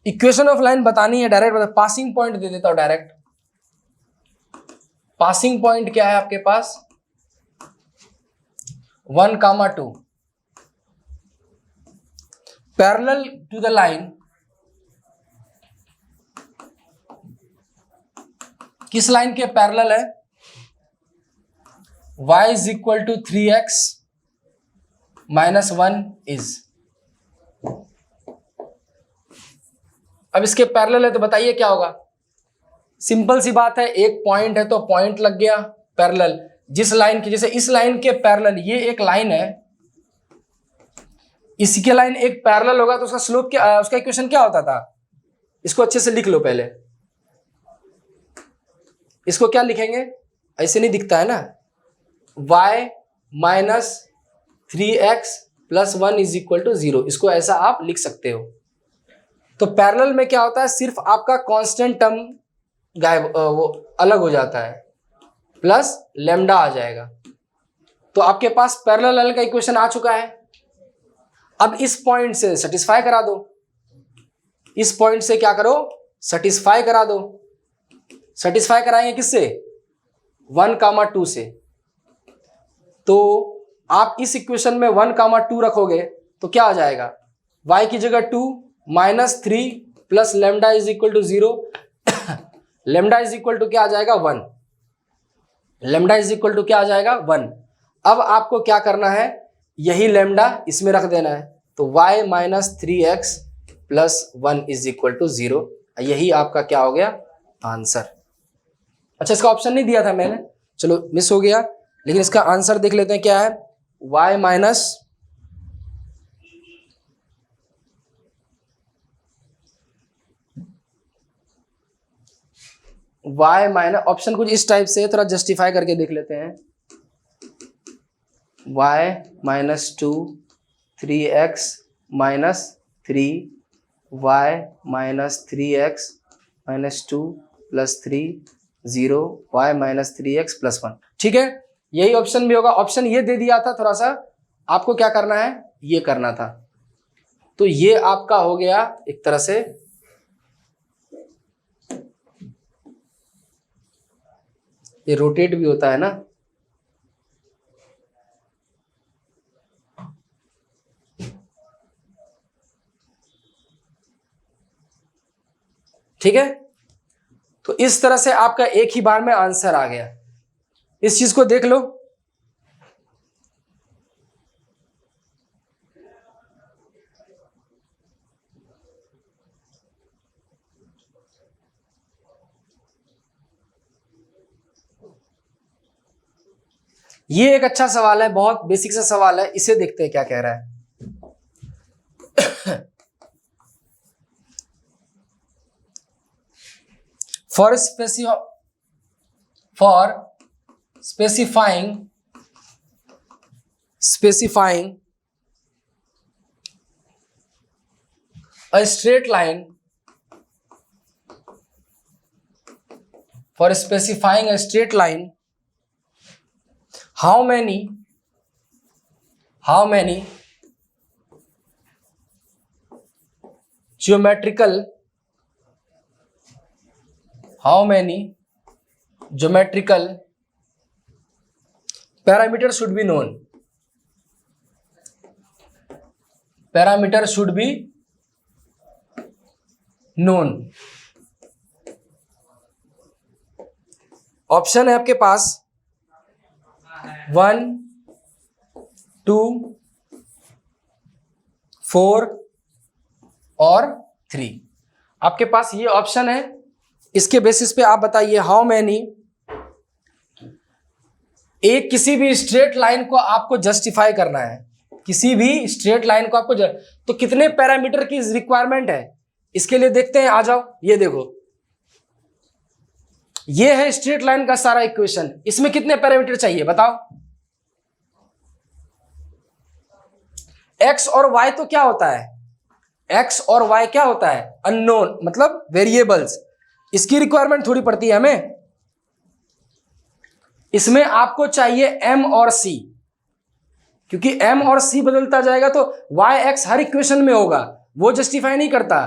इक्वेशन ऑफ लाइन बतानी है, डायरेक्ट बता, पासिंग पॉइंट दे देता हूं डायरेक्ट। पासिंग पॉइंट क्या है आपके पास 1,2 पैरेलल टू द लाइन, किस लाइन के पैरेलल है, y is equal to 3x minus 1 is. अब इसके पैरेलल है तो बताइए क्या होगा। सिंपल सी बात है, एक पॉइंट है तो पॉइंट लग गया पैरेलल, जिस लाइन की, जैसे इस लाइन के पैरेलल, ये एक लाइन है, इसके लाइन एक पैरेलल होगा तो उसका स्लोप क्या, उसका इक्वेशन क्या होता था, इसको अच्छे से लिख लो पहले। इसको क्या लिखेंगे, ऐसे नहीं दिखता है ना, y minus 3x plus 1 is equal to 0, इसको ऐसा आप लिख सकते हो। तो पैरेलल में क्या होता है, सिर्फ आपका कांस्टेंट टर्म गायब, वो अलग हो जाता है, प्लस लेमडा आ जाएगा। तो आपके पास पैरेलल लाइन का इक्वेशन आ चुका है। अब इस पॉइंट से सेटिस्फाई करा दो, इस पॉइंट से क्या करो, सेटिस्फाई करा दो। सेटिस्फाई कराएंगे किससे, 1,2 से। तो आप इस इक्वेशन में 1,2 रखोगे तो क्या आ जाएगा, y की जगह 2 minus 3 plus lambda is equal to 0, lambda is equal to क्या आ जाएगा 1। लेमडा इज इक्वल टू क्या आ जाएगा 1। अब आपको क्या करना है, यही लेमडा इसमें रख देना है, तो y minus 3x plus 1 is equal to 0। यही आपका क्या हो गया आंसर। अच्छा इसका ऑप्शन नहीं दिया था मैंने, चलो मिस हो गया, लेकिन इसका आंसर देख लेते हैं क्या है। y माइनस ऑप्शन कुछ इस टाइप से, थोड़ा जस्टिफाई करके देख लेते हैं। y minus 2 3x minus 3 y minus 3x minus 2 plus 3 0 y minus 3x plus 1। ठीक है, यही ऑप्शन भी होगा। ऑप्शन ये दे दिया था, थोड़ा सा आपको क्या करना है, ये करना था। तो ये आपका हो गया एक तरह से ये रोटेट भी होता है ना, ठीक है। तो इस तरह से आपका एक ही बार में आंसर आ गया। इस चीज को देख लो, ये एक अच्छा सवाल है, बहुत बेसिक सा सवाल है, इसे देखते हैं क्या कह रहा है। For specifying a straight line, how many geometrical parameters should be known? Option है आपके पास 1 2 4 और 3। आपके पास ये ऑप्शन है, इसके बेसिस पे आप बताइए हाउ मैनी, एक किसी भी स्ट्रेट लाइन को आपको जस्टिफाई करना है, किसी भी स्ट्रेट लाइन को आपको तो कितने पैरामीटर की रिक्वायरमेंट है इसके लिए देखते हैं। आ जाओ, ये देखो, ये है स्ट्रेट लाइन का सारा इक्वेशन, इसमें कितने पैरामीटर चाहिए बताओ। x और y तो क्या होता है, x और y क्या होता है, अननोन, मतलब वेरिएबल्स, इसकी रिक्वायरमेंट थोड़ी पड़ती है हमें। इसमें आपको चाहिए m और c, क्योंकि m और c बदलता जाएगा तो y x हर इक्वेशन में होगा, वो जस्टिफाई नहीं करता,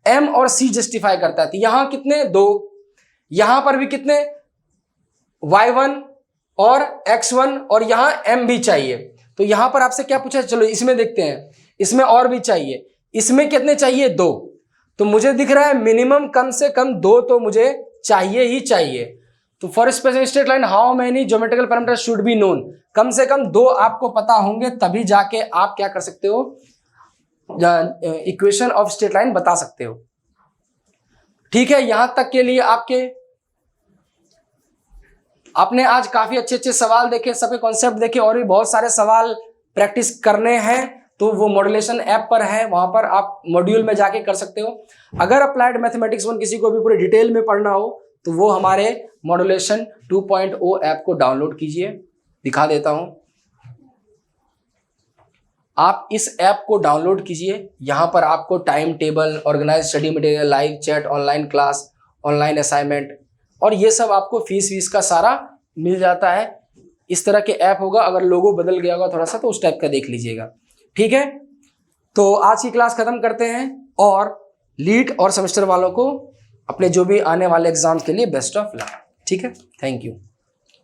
m और c जस्टिफाई करता है। तो यहां कितने, 2, यहां पर भी कितने, y1 और x1, और यहां m भी चाहिए। तो यहां पर आपसे क्या पूछा है, चलो इसमें देखते हैं, इसमें और भी चाहिए, इसमें कितने चाहिए, 2। तो मुझे दिख रहा है मिनिमम कम से कम 2 तो मुझे चाहिए ही चाहिए। तो for specific straight line how many geometrical parameters should be known, कम से कम 2 आपको पता होंगे, तभी जाके आप क्या कर सकते हो, इक्वेशन ऑफ स्ट्रेट लाइन बता सकते हो। ठीक है, यहां तक के लिए आपने आज काफी अच्छे अच्छे सवाल देखे, सबके कॉन्सेप्ट देखे, और भी बहुत सारे सवाल प्रैक्टिस करने हैं, तो वो मॉड्यूलेशन ऐप पर है, वहां पर आप मॉड्यूल में जाके कर सकते हो। अगर अप्लाइड मैथमेटिक्स 1 किसी को भी पूरे डिटेल में पढ़ना हो तो वो हमारे मॉड्यूलेशन 2.0 ऐप को डाउनलोड कीजिए, दिखा देता हूं। आप इस ऐप को डाउनलोड कीजिए, यहां पर आपको time table, organise study material, live chat, online class, online assignment, और ये सब आपको फीस का सारा मिल जाता है। इस तरह के ऐप होगा, अगर लोगो बदल गया होगा थोड़ा सा तो उस टाइप का देख लीजिएगा। ठीक है, तो आज की क्लास खत्म करते हैं, और लीट और सेमेस्टर वालों को अपने जो भी आने वाले एग्जाम्स के लिए बेस्ट ऑफ लक। ठीक है, थैंक यू।